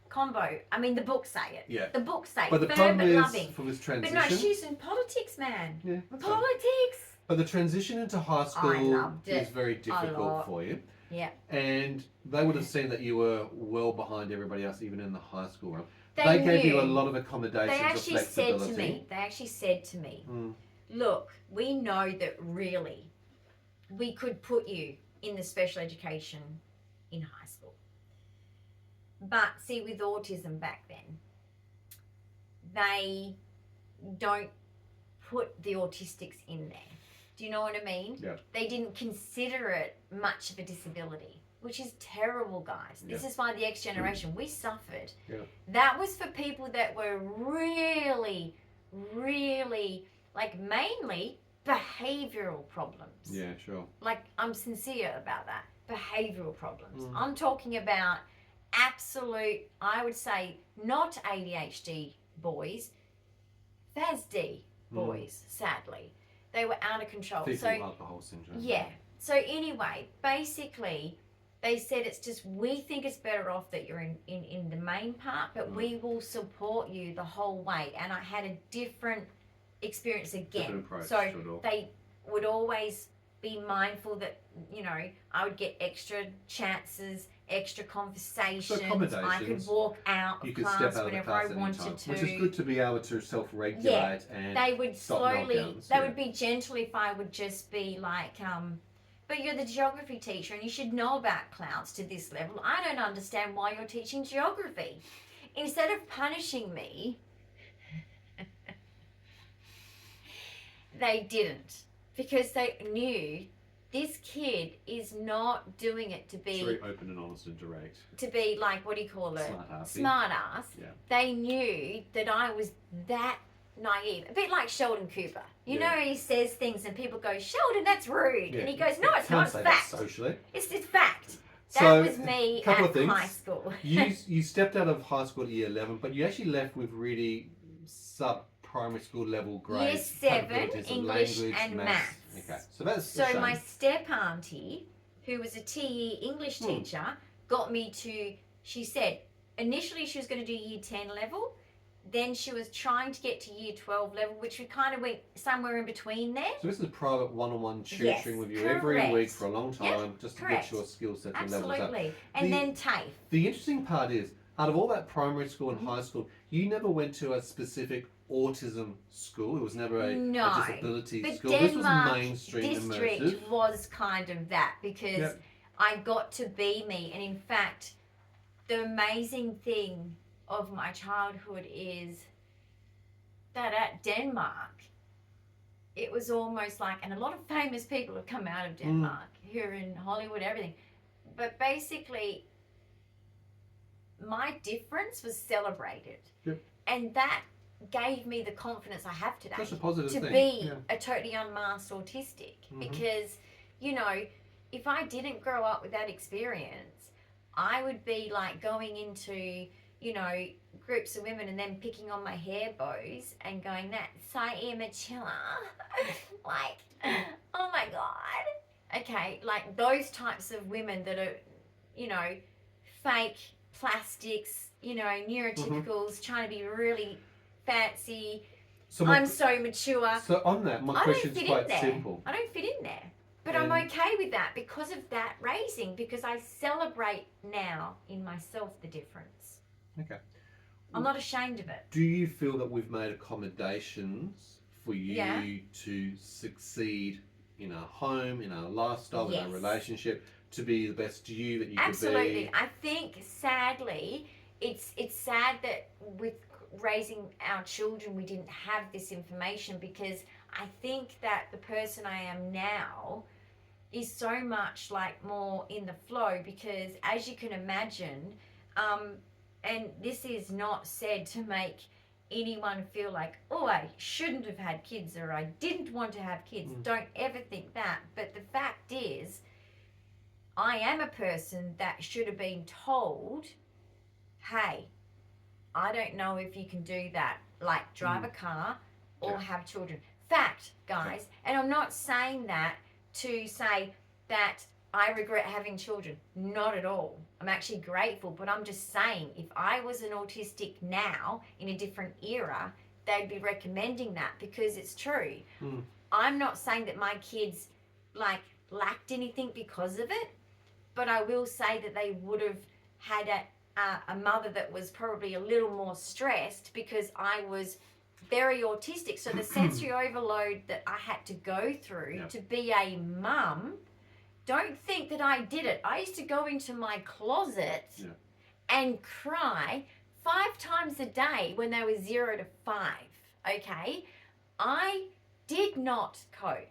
combo. I mean, the books say it. Yeah. The books say but the firm but is, loving. For this transition. But no, she's in politics, man. Yeah. Politics. But the transition into high school is very difficult for you. Yeah. And they would have seen that you were well behind everybody else, even in the high school realm. They gave you a lot of accommodations. They actually said to me, look, we know that really we could put you in the special education in high school. But see, with autism back then, they don't put the autistics in there. Do you know what I mean? Yeah. They didn't consider it much of a disability, which is terrible, guys. This is why the X generation, we suffered. Yeah. That was for people that were really, really, like, mainly behavioural problems. Yeah, sure. Like, I'm sincere about that. Behavioural problems. I'm talking about absolute, I would say, not ADHD boys, FASD boys, sadly. They were out of control. Fetal alcohol syndrome. Yeah. So anyway, basically, they said it's just, we think it's better off that you're in the main part, but we will support you the whole way. And I had a different experience again. So they would always be mindful that, you know, I would get extra chances, extra conversations. I could walk out of class whenever I wanted to. Which is good to be able to self-regulate and they would stop slowly, knockdowns. they would be gentle if I would just be like, but you're the geography teacher and you should know about clouds to this level. I don't understand why you're teaching geography. Instead of punishing me, they didn't. Because they knew this kid is not doing it to be... It's very open and honest and direct. To be like, what do you call it? Smart ass. Yeah. They knew that I was that naive. A bit like Sheldon Cooper. You know, he says things and people go, Sheldon, that's rude. And he goes, no, it's not, it's fact. Socially. It's fact. That So, was me couple at of things. high school. you stepped out of high school at year 11, but you actually left with really sub-primary school level grades. Year 7, English and maths. Okay, so that's So my step auntie, who was a TE English teacher, got me to, she said, initially she was going to do year 10 level, then she was trying to get to year 12 level, which we kind of went somewhere in between there. So this is private one-on-one tutoring with you every week for a long time, just to get your skill sets and levels up. Absolutely. And then TAFE. The interesting part is, out of all that primary school and high school, you never went to a specific autism school. It was never a disability but school. Denmark This was mainstream district immersive. was kind of that because I got to be me. And in fact, the amazing thing of my childhood is that at Denmark, it was almost like, and a lot of famous people have come out of Denmark, here in Hollywood, everything. But basically, my difference was celebrated. Yep. And that gave me the confidence I have today. That's a positive to thing. be a totally unmasked autistic. Because, if I didn't grow up with that experience, I would be like going into, groups of women and then picking on my hair bows and going, that's so immature. Like, oh my God. Okay, like those types of women that are, fake plastics, neurotypicals, trying to be really fancy. So I'm so mature. So on that, my question's quite simple. I don't fit in there. But I'm okay with that because of that raising, because I celebrate now in myself the difference. Okay. I'm not ashamed of it. Do you feel that we've made accommodations for you to succeed in our home, in our lifestyle, in our relationship, to be the best you that you could be? Absolutely. I think, sadly, it's sad that with raising our children we didn't have this information, because I think that the person I am now is so much like more in the flow, because as you can imagine, and this is not said to make anyone feel like, oh, I shouldn't have had kids or I didn't want to have kids. Don't ever think that. But the fact is, I am a person that should have been told, hey, I don't know if you can do that, like drive a car or have children. Fact, guys. And I'm not saying that to say that I regret having children. Not at all. I'm actually grateful, but I'm just saying, if I was an autistic now in a different era, they'd be recommending that, because it's true. I'm not saying that my kids lacked anything because of it, but I will say that they would have had a mother that was probably a little more stressed, because I was very autistic. So the sensory overload that I had to go through to be a mum, don't think that I did it. I used to go into my closet and cry 5 times a day when they were 0 to 5, okay? I did not cope.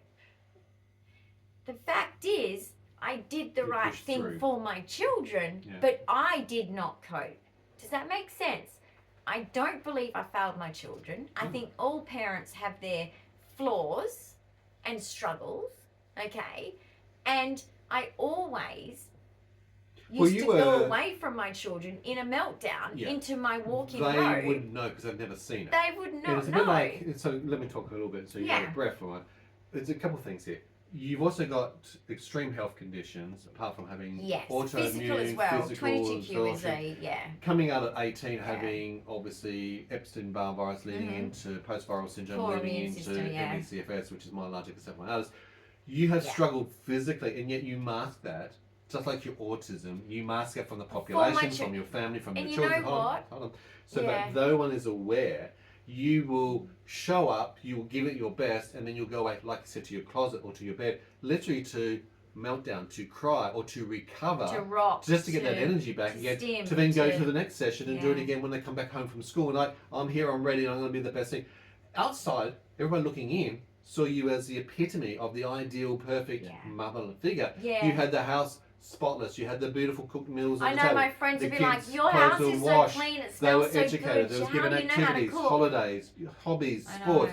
The fact is, I did the right thing for my children, but I did not cope. Does that make sense? I don't believe I failed my children. I think all parents have their flaws and struggles, okay? And I always used to go away from my children in a meltdown into my walk-in room. They wouldn't know because they've never seen it. They would not know. It's a bit like, so let me talk a little bit so you get a breath for it. There's a couple of things here. You've also got extreme health conditions, apart from having autoimmune, physical as well. 22q is coming out at 18, having obviously Epstein-Barr virus, leading into post-viral syndrome, leading into ME/CFS, which is myalgic encephalitis. You have struggled physically, and yet you mask that, just like your autism. You mask it from the population, from your family, from your children. And you know what? Hold on. So that no one is aware. You will show up, you will give it your best, and then you'll go away, like you said, to your closet or to your bed, literally to meltdown, to cry, or to recover, to rock, just to get that energy back again, to then go to the next session and do it again when they come back home from school. And I'm here, I'm ready, and I'm going to be the best thing. Outside, everyone looking in saw you as the epitome of the ideal, perfect mother figure. You had the house spotless. You had the beautiful cooked meals on the table. I know my friends would be like, your house is so clean, it smells so good. They were educated. They were given activities, holidays, hobbies, sports.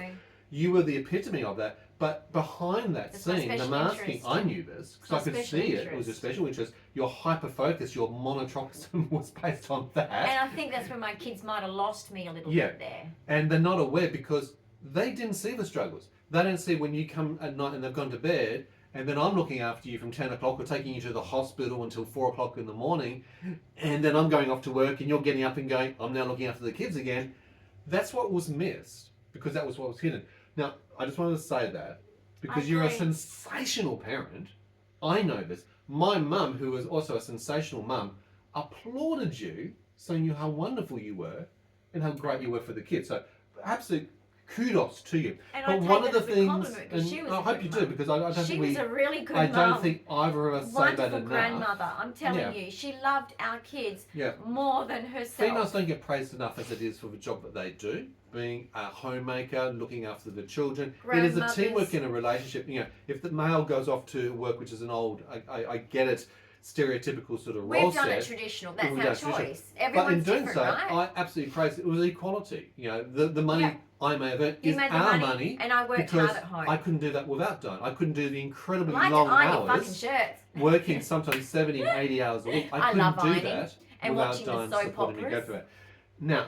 You were the epitome of that. But behind that scene, the masking, I knew this because I could see it. It was a special interest. Your hyperfocus, your monotropism was based on that. And I think that's where my kids might have lost me a little bit there. And they're not aware because they didn't see the struggles. They don't see when you come at night and they've gone to bed, and then I'm looking after you from 10 o'clock or taking you to the hospital until 4 o'clock in the morning, and then I'm going off to work and you're getting up and going, I'm now looking after the kids again. That's what was missed, because that was what was hidden. Now, I just wanted to say that, because you're a sensational parent. I know this. My mum, who was also a sensational mum, applauded you saying you how wonderful you were and how great you were for the kids. So absolute kudos to you. And but one of the things, and I hope you do, because I don't think was a really good I mum. don't think either of us say that enough. Wonderful grandmother. I'm telling you, she loved our kids more than herself. Females don't get praised enough as it is for the job that they do, being a homemaker, looking after the children. It is a teamwork in a relationship. You know, if the male goes off to work, which is an old, I get it, stereotypical sort of role We've done set. it traditional. That's our choice. Everyone's but in doing different, so, right? I absolutely praise it. It was equality. You know, the money I may have earned is our money, and I worked because hard at home. I couldn't do that without Dyan. I couldn't do the incredibly long iron hours, fucking shirts. working sometimes 70, 80 hours a week. I couldn't do that and without watching the Dyan soap supporting me go operas. through it. Now,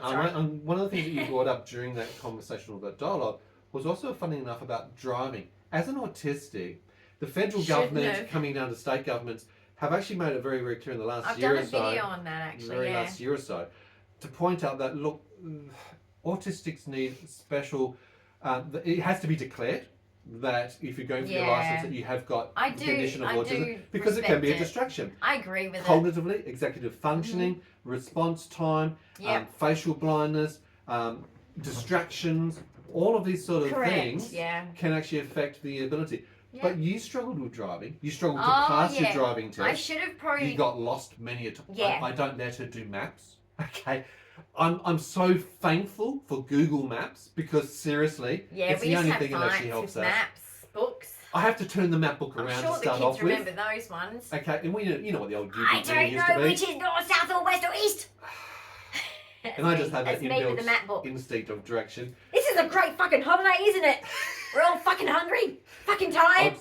one of the things that you brought up during that conversation or that dialogue was also funny enough about driving. As an autistic, the federal government coming down to state governments have actually made it very, very clear in the last year or so. I've done a video on that actually, last year or so, to point out that, look, autistics need special, it has to be declared that if you're going for your license that you have got the condition of autism, because it can be a distraction. I agree with Cognitively, executive functioning, response time, facial blindness, distractions, all of these sort of things can actually affect the ability. But you struggled with driving. You struggled to pass your driving test. I should have probably... You got lost many a time. I don't let her do maps. Okay. I'm so thankful for Google Maps, because seriously, it's the only thing that actually helps us. Maps, books. I have to turn the map book around to start off with. I'm sure the kids remember those ones. Okay, and you know what the old Google used to be. I don't know which is north, south, or west, or east. And I just have that inbuilt instinct of direction. This is a great fucking holiday, isn't it? We're all fucking hungry, fucking tired.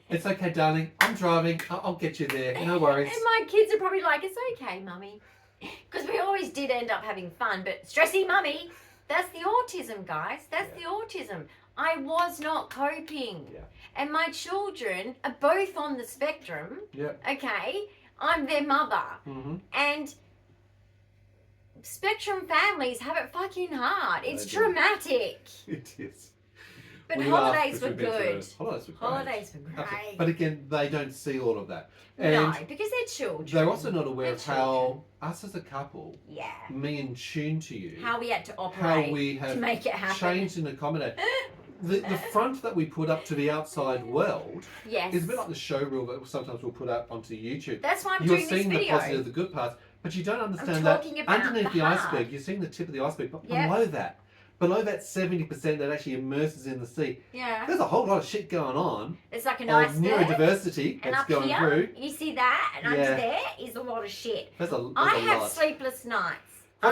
It's okay, darling. I'm driving. I'll get you there. No worries. And my kids are probably like, it's okay, mummy. Because we always did end up having fun, but stressy mummy, that's the autism, guys. That's the autism. I was not coping. Yeah. And my children are both on the spectrum. Yeah. Okay? I'm their mother. Mm-hmm. And spectrum families have it fucking hard. It's traumatic. It is. But holidays were good. Holidays were great. great. But again, they don't see all of that. And no, because they're children. They're also not aware of how us as a couple, yeah, me in tune to you, how we had to operate, how we have to make it happen, changed and accommodate. The front that we put up to the outside world is a bit like the show reel that sometimes we'll put up onto YouTube. That's why I'm You're doing this seeing video. the positive, the good parts, but you don't understand that underneath the iceberg, you're seeing the tip of the iceberg, but below that 70% that actually immerses in the sea, there's a whole lot of shit going on. It's like an iceberg. Neurodiversity that's going through. You see that? And under there is a lot of shit. There's I have sleepless nights. I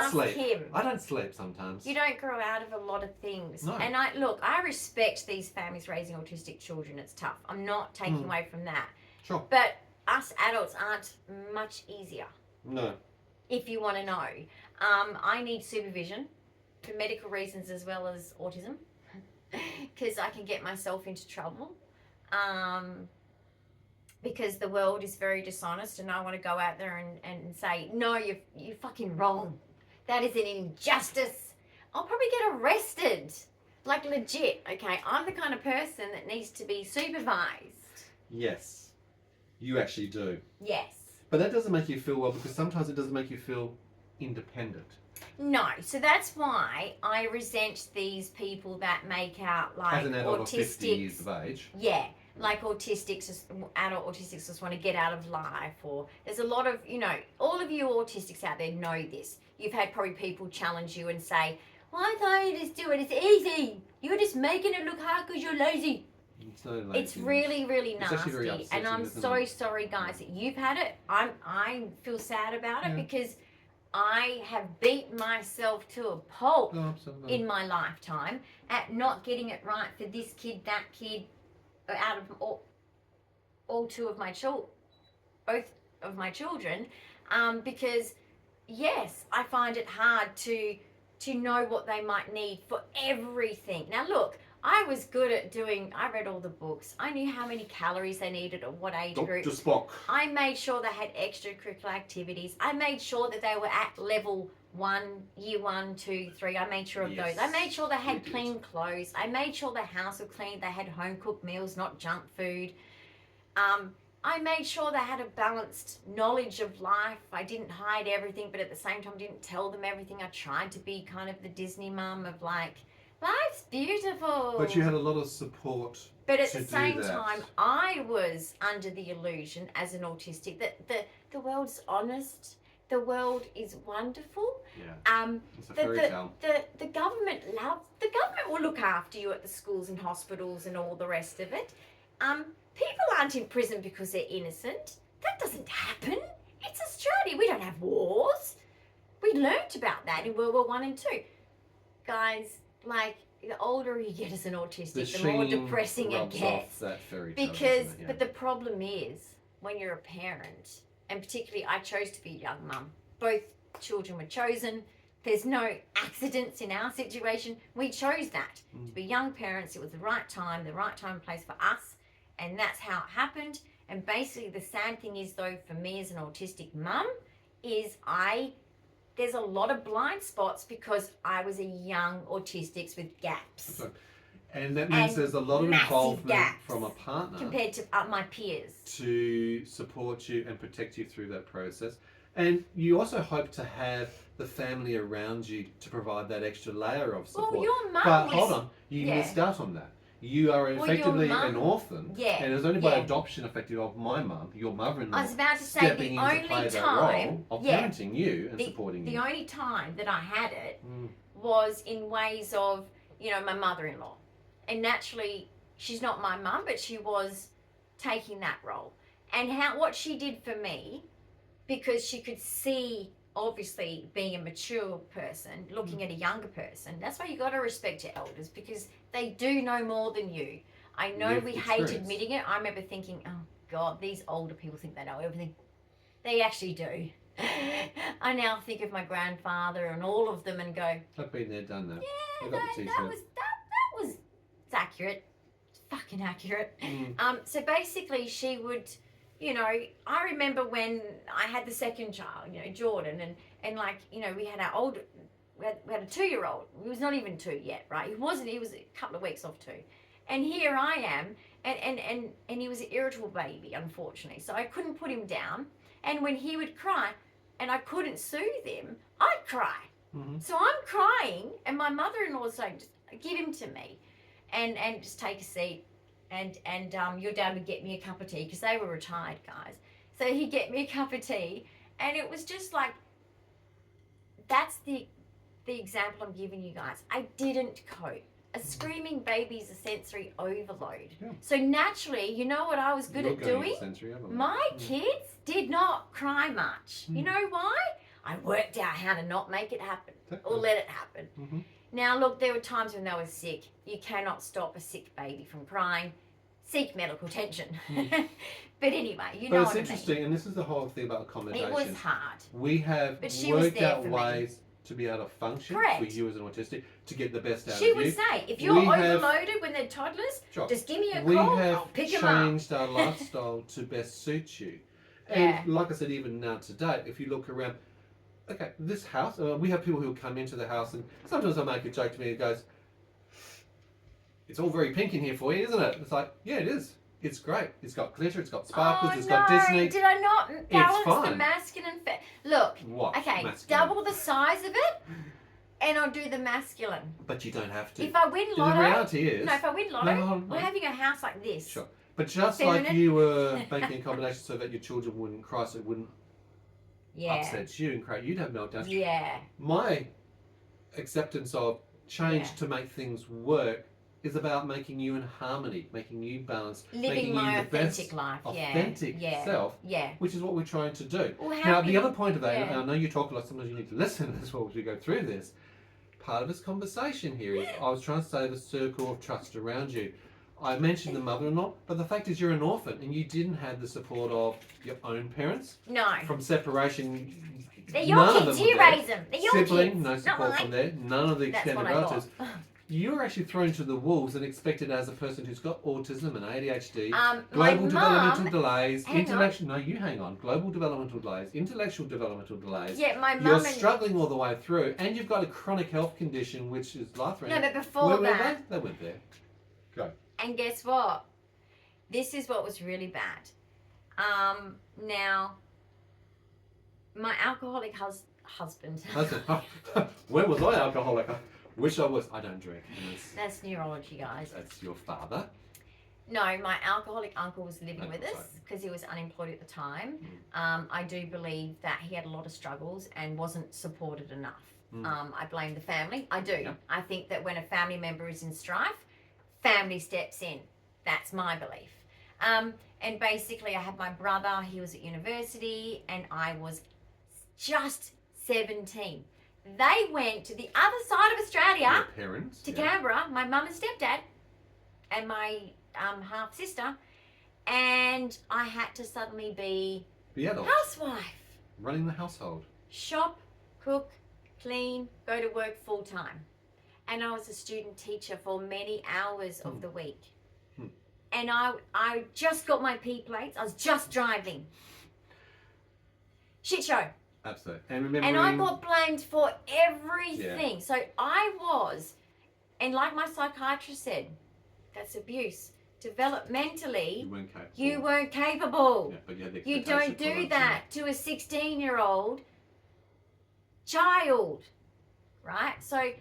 don't sleep sometimes. You don't grow out of a lot of things. No. And I respect these families raising autistic children. It's tough. I'm not taking away from that. Sure. But us adults aren't much easier. No. If you want to know. I need supervision for medical reasons as well as autism. Because I can get myself into trouble. Because the world is very dishonest and I want to go out there and say, no, you're fucking wrong. That is an injustice. I'll probably get arrested. Like legit, okay? I'm the kind of person that needs to be supervised. Yes. You actually do. Yes. But that doesn't make you feel well, because sometimes it doesn't make you feel independent. No. So that's why I resent these people that make out like as an adult autistics. Of 50 years of age. Yeah. Like adult autistics just want to get out of life, or there's a lot of, all of you autistics out there know this. You've had probably people challenge you and say, why don't you just do it? It's easy. You're just making it look hard because you're lazy. It's really, really nasty. And I'm so sorry, guys, that you've had it. I feel sad about it because I have beat myself to a pulp in my lifetime at not getting it right for this kid, that kid, out of all two of my both of my children, because yes, I find it hard to know what they might need for everything. Now look, I was good at I read all the books. I knew how many calories they needed at what age group. Dr. Spock. I made sure they had extracurricular activities. I made sure that they were at level 1, year 1, 2, 3. I made sure of those. I made sure they had clean clothes. I made sure the house was clean. They had home cooked meals, not junk food. I made sure they had a balanced knowledge of life. I didn't hide everything, but at the same time didn't tell them everything. I tried to be kind of the Disney mum of like, life's beautiful. But you had a lot of support. But at the same time, I was under the illusion as an autistic that the world's honest, the world is wonderful. Yeah. It's a fairy tale. The government will look after you at the schools and hospitals and all the rest of it. People aren't in prison because they're innocent. That doesn't happen. It's Australia. We don't have wars. We learnt about that in World War I and II. Guys, like, the older you get as an autistic, the more depressing it gets. That fairy tale, because, but the problem is, when you're a parent, and particularly I chose to be a young mum. Both children were chosen. There's no accidents in our situation. We chose that. To be young parents, it was the right time and place for us. And that's how it happened. And basically the sad thing is, though, for me as an autistic mum, is there's a lot of blind spots because I was a young autistic with gaps. Okay. And that means there's a lot of involvement from a partner compared to my peers to support you and protect you through that process. And you also hope to have the family around you to provide that extra layer of support. Well, your mum but hold on, you missed out on that. You are effectively an orphan, and it was only by adoption, effectively, of my mum, your mother-in-law, I was about to say stepping the in to only play that time role of parenting you and supporting you. The only time that I had it was in ways of, my mother-in-law. And naturally, she's not my mum, but she was taking that role. And what she did for me, because she could see, obviously, being a mature person, looking at a younger person. That's why you got to respect your elders, because they do know more than you. I know we hate admitting it. I remember thinking, oh God, these older people think they know everything. They actually do. I now think of my grandfather and all of them and go, I've been there, done that. Yeah, that was it's accurate. It's fucking accurate. So basically she would, I remember when I had the second child, Jordan, and like, we had our older, we had a 2-year-old. He was not even 2 yet, right? He was a couple of weeks off 2. And here I am, and he was an irritable baby, unfortunately. So I couldn't put him down. And when he would cry, and I couldn't soothe him, I'd cry. So I'm crying, and my mother-in-law saying, just give him to me, and just take a seat. And your dad would get me a cup of tea, because they were retired guys. So he'd get me a cup of tea, and it was just like, that's the example I'm giving you guys. I didn't cope. A screaming baby is a sensory overload. Yeah. So naturally, you know what I was good at doing? My kids did not cry much. You know why? I worked out how to not make it happen or let it happen. Now, look, there were times when they were sick. You cannot stop a sick baby from crying. Seek medical attention. But anyway, you know what I mean. But it's interesting, and this is the whole thing about accommodation. It was hard. We have worked out ways to be able to function for you as an autistic, to get the best out of you. She would say, if you're overloaded when they're toddlers, just give me a call, I'll pick them up. We have changed our lifestyle to best suit you. And like I said, even now today, if you look around, okay, this house, we have people who come into the house, and sometimes I make a joke to me, it goes, it's all very pink in here for you, isn't it? It's like, yeah, it is. It's great. It's got glitter, it's got sparkles, it's got Disney. Did I not balance the masculine? Look, okay, double the size of it, and I'll do the masculine. But you don't have to. If I win lotto, the reality is, if I win lotto, we're having a house like this. Sure. But just like you were making a combination so that your children wouldn't cry, so it wouldn't upset you and cry, you'd have meltdowns. Yeah. My acceptance of change to make things work is about making you in harmony, making you balanced, living my authentic life, authentic self, which is what we're trying to do. Well, now, the other point of that, and I know you talk a lot, sometimes you need to listen as well as we go through this. Part of this conversation here is I was trying to say the circle of trust around you. I mentioned the mother-in-law, but the fact is you're an orphan and you didn't have the support of your own parents. No. From separation. They're your kids, you raise them. They're your Sibling, kids. no support from there. None of the extended relatives. You were actually thrown to the wolves and expected as a person who's got autism and ADHD, global developmental delays, global developmental delays, intellectual developmental delays. Yeah, my mum. You're struggling all the way through, and you've got a chronic health condition which is life-threatening. No, but before that, they went there. Go. And guess what? This is what was really bad. Now, my alcoholic husband. When was I alcoholic? Wish I was. I don't drink. That's neurology, guys. That's your father. No, my alcoholic uncle was living with us because he was unemployed at the time. I do believe that he had a lot of struggles and wasn't supported enough. I blame the family. I do. Yeah. I think that when a family member is in strife, family steps in. That's my belief. And basically, I had my brother. He was at university, and I was just 17. They went to the other side of Australia, parents, to Canberra, my mum and stepdad, and my half sister, and I had to suddenly be adult, housewife, running the household, shop, cook, clean, go to work full time, and I was a student teacher for many hours of the week, and I just got my P plates. I was just driving. Shit show. Absolutely. And I got blamed for everything. Yeah. So I was, and like my psychiatrist said, that's abuse. Developmentally, you weren't capable. Yeah, but you don't do that to a 16-year-old child, right? So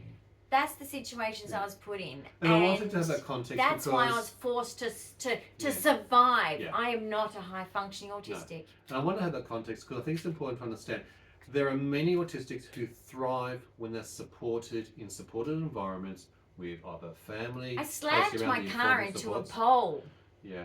that's the situations I was put in. And I wanted to have that context. That's why I was forced to survive. Yeah. I am not a high-functioning autistic. No. And I want to have that context because I think it's important to understand there are many autistics who thrive when they're supported in supported environments with either family. I slammed my car into a pole. Yeah.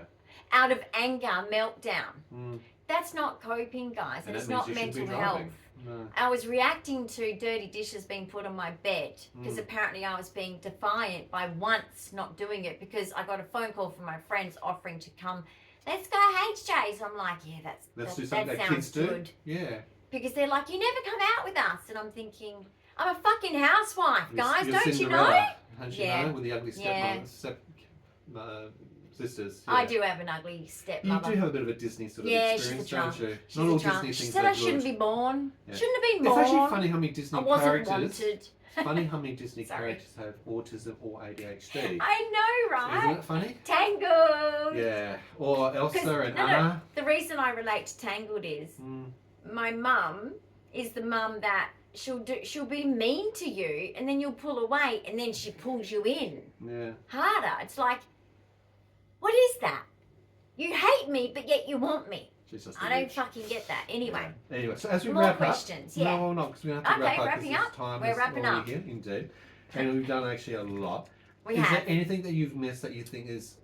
Out of anger, meltdown. That's not coping, guys, and it's not mental health. No. I was reacting to dirty dishes being put on my bed because apparently I was being defiant by once not doing it because I got a phone call from my friends offering to come. Let's go HJ. So I'm like, yeah, that sounds good. Yeah. Because they're like, you never come out with us, and I'm thinking, I'm a fucking housewife, guys. You're don't you know? Don't you know? With the ugly sisters. Yeah. I do have an ugly stepmother. You do have a bit of a Disney sort of experience, don't you? Not all Disney things. She said I shouldn't be born. Yeah. Shouldn't have been born. It's actually funny how many Disney characters. Wanted. Funny how many Disney characters have autism or ADHD. I know, right? Isn't it funny? Tangled. Yeah. Or Elsa and Anna. The reason I relate to Tangled is my mum is the mum that she'll be mean to you and then you'll pull away and then she pulls you in. Yeah. Harder. It's like, what is that? You hate me, but yet you want me. I don't fucking get that. Anyway. Yeah. Anyway, so as we more wrap questions, up. No, not because we have to wrap up. Wrapping up. We're wrapping up. Here, indeed. And we've done actually a lot. Is there anything that you've missed that you think is,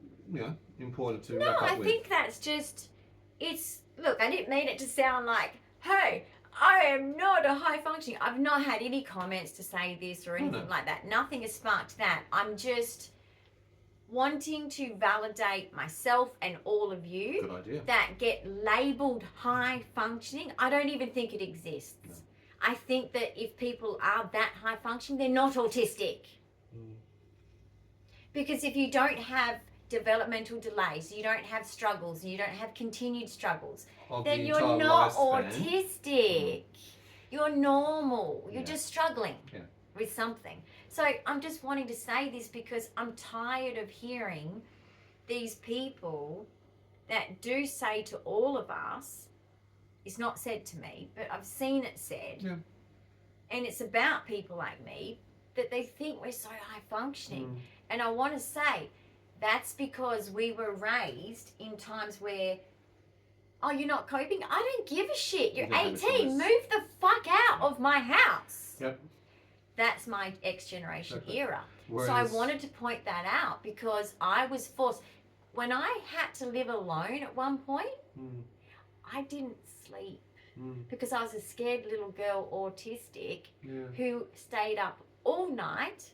important to wrap up with? No, I think that's just, look, I didn't mean it to sound like, hey, I am not a high functioning. I've not had any comments to say this or anything like that. Nothing has sparked that. I'm just wanting to validate myself and all of you that get labelled high functioning. I don't even think it exists. No. I think that if people are that high functioning, they're not autistic. Because if you don't have developmental delays, you don't have struggles, you don't have continued struggles, then you're not autistic. You're normal. You're just struggling with something. So I'm just wanting to say this because I'm tired of hearing these people that do say to all of us, it's not said to me, but I've seen it said, and it's about people like me, that they think we're so high functioning. And I want to say, that's because we were raised in times where, oh, you're not coping? I don't give a shit. You're 18. Move the fuck out of my house. Yep. That's my X-generation era. So I wanted to point that out because I was forced. When I had to live alone at one point, I didn't sleep because I was a scared little girl, autistic, who stayed up all night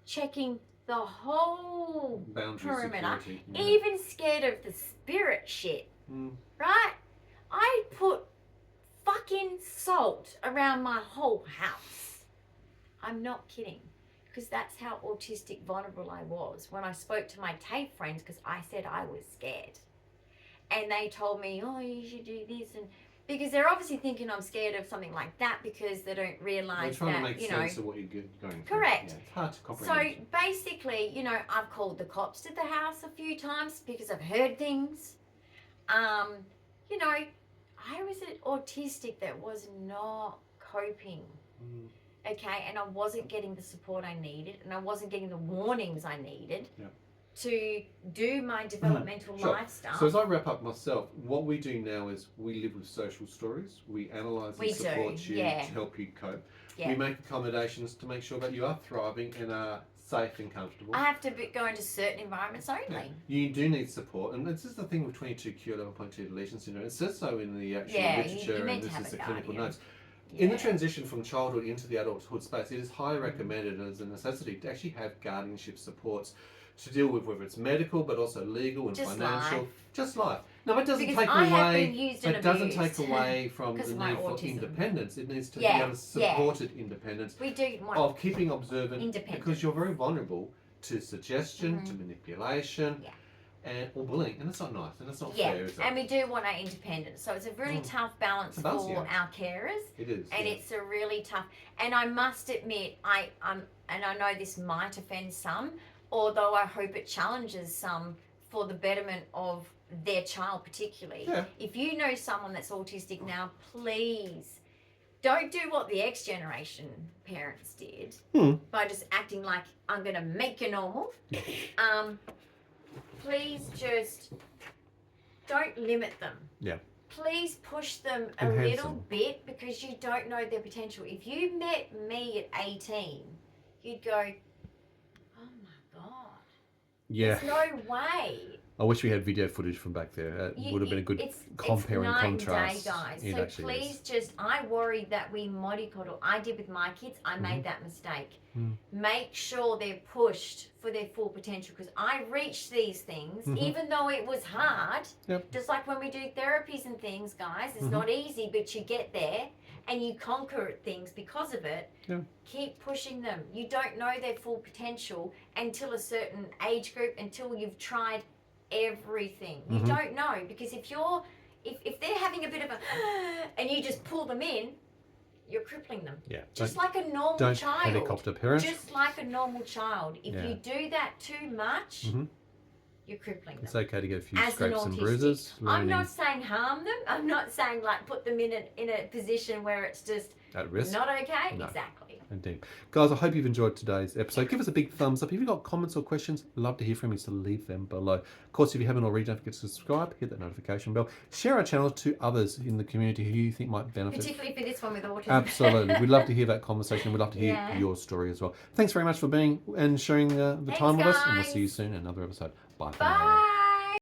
checking the whole perimeter, even scared of the spirit shit, right? I put fucking salt around my whole house. I'm not kidding, because that's how autistic vulnerable I was when I spoke to my TAFE friends, because I said I was scared. And they told me, oh, you should do this, and because they're obviously thinking I'm scared of something like that because they don't realise that, they're trying to make sense of what you're going through. Correct. Yeah, it's hard to comprehend. So basically, I've called the cops to the house a few times because I've heard things. you know, I was an autistic that was not coping. Okay, and I wasn't getting the support I needed, and I wasn't getting the warnings I needed to do my developmental life stuff. So as I wrap up myself, what we do now is we live with social stories. We analyse and support you to help you cope. We make accommodations to make sure that you are thriving and are safe and comfortable. I have to go into certain environments only. Yeah. You do need support, and this is the thing with 22q level 0.2 deletion syndrome. It says so in the actual literature, and this is the clinical notes. In the transition from childhood into the adulthood space, it is highly recommended and as a necessity to actually have guardianship supports to deal with whether it's medical, but also legal and financial. Just life. No, it doesn't take away. It doesn't take away from the need for independence. It needs to be able to supported independence. We do want of keeping observant because you're very vulnerable to suggestion, to manipulation. Or bullying, and that's not nice, and that's not fair, is it? And we do want our independence, so it's a really tough balance for our carers. It is, and it's a really tough. And I must admit, and I know this might offend some, although I hope it challenges some for the betterment of their child, particularly. Yeah. If you know someone that's autistic now, please don't do what the X generation parents did by just acting like I'm going to make you normal. Please just don't limit them. Yeah. Please push them a little bit because you don't know their potential. If you met me at 18, you'd go, oh my God. Yeah. There's no way. I wish we had video footage from back there. It would have been a good compare and contrast. It's night and day, guys. So please I worry that we mollycoddle. I did with my kids. I made that mistake. Make sure they're pushed for their full potential because I reached these things even though it was hard. Just like when we do therapies and things, guys. It's not easy, but you get there and you conquer things because of it. Keep pushing them. You don't know their full potential until a certain age group, until you've tried everything. You don't know because if they're having a bit of a and you just pull them in, you're crippling them. Just like a normal child. Helicopter parent. Just like a normal child. If you do that too much, you're crippling them. It's okay to get a few scrapes and bruises. I'm not saying harm them. I'm not saying like put them in a position where it's just at risk. Not okay. No. Exactly. Indeed. Guys, I hope you've enjoyed today's episode. Give us a big thumbs up. If you've got comments or questions, love to hear from you, so leave them below. Of course, if you haven't already, don't forget to subscribe, hit that notification bell, share our channel to others in the community who you think might benefit. Particularly for this one with autism. Absolutely. We'd love to hear that conversation. We'd love to hear your story as well. Thanks very much for being and sharing the time with us, and we'll see you soon in another episode. Bye for now.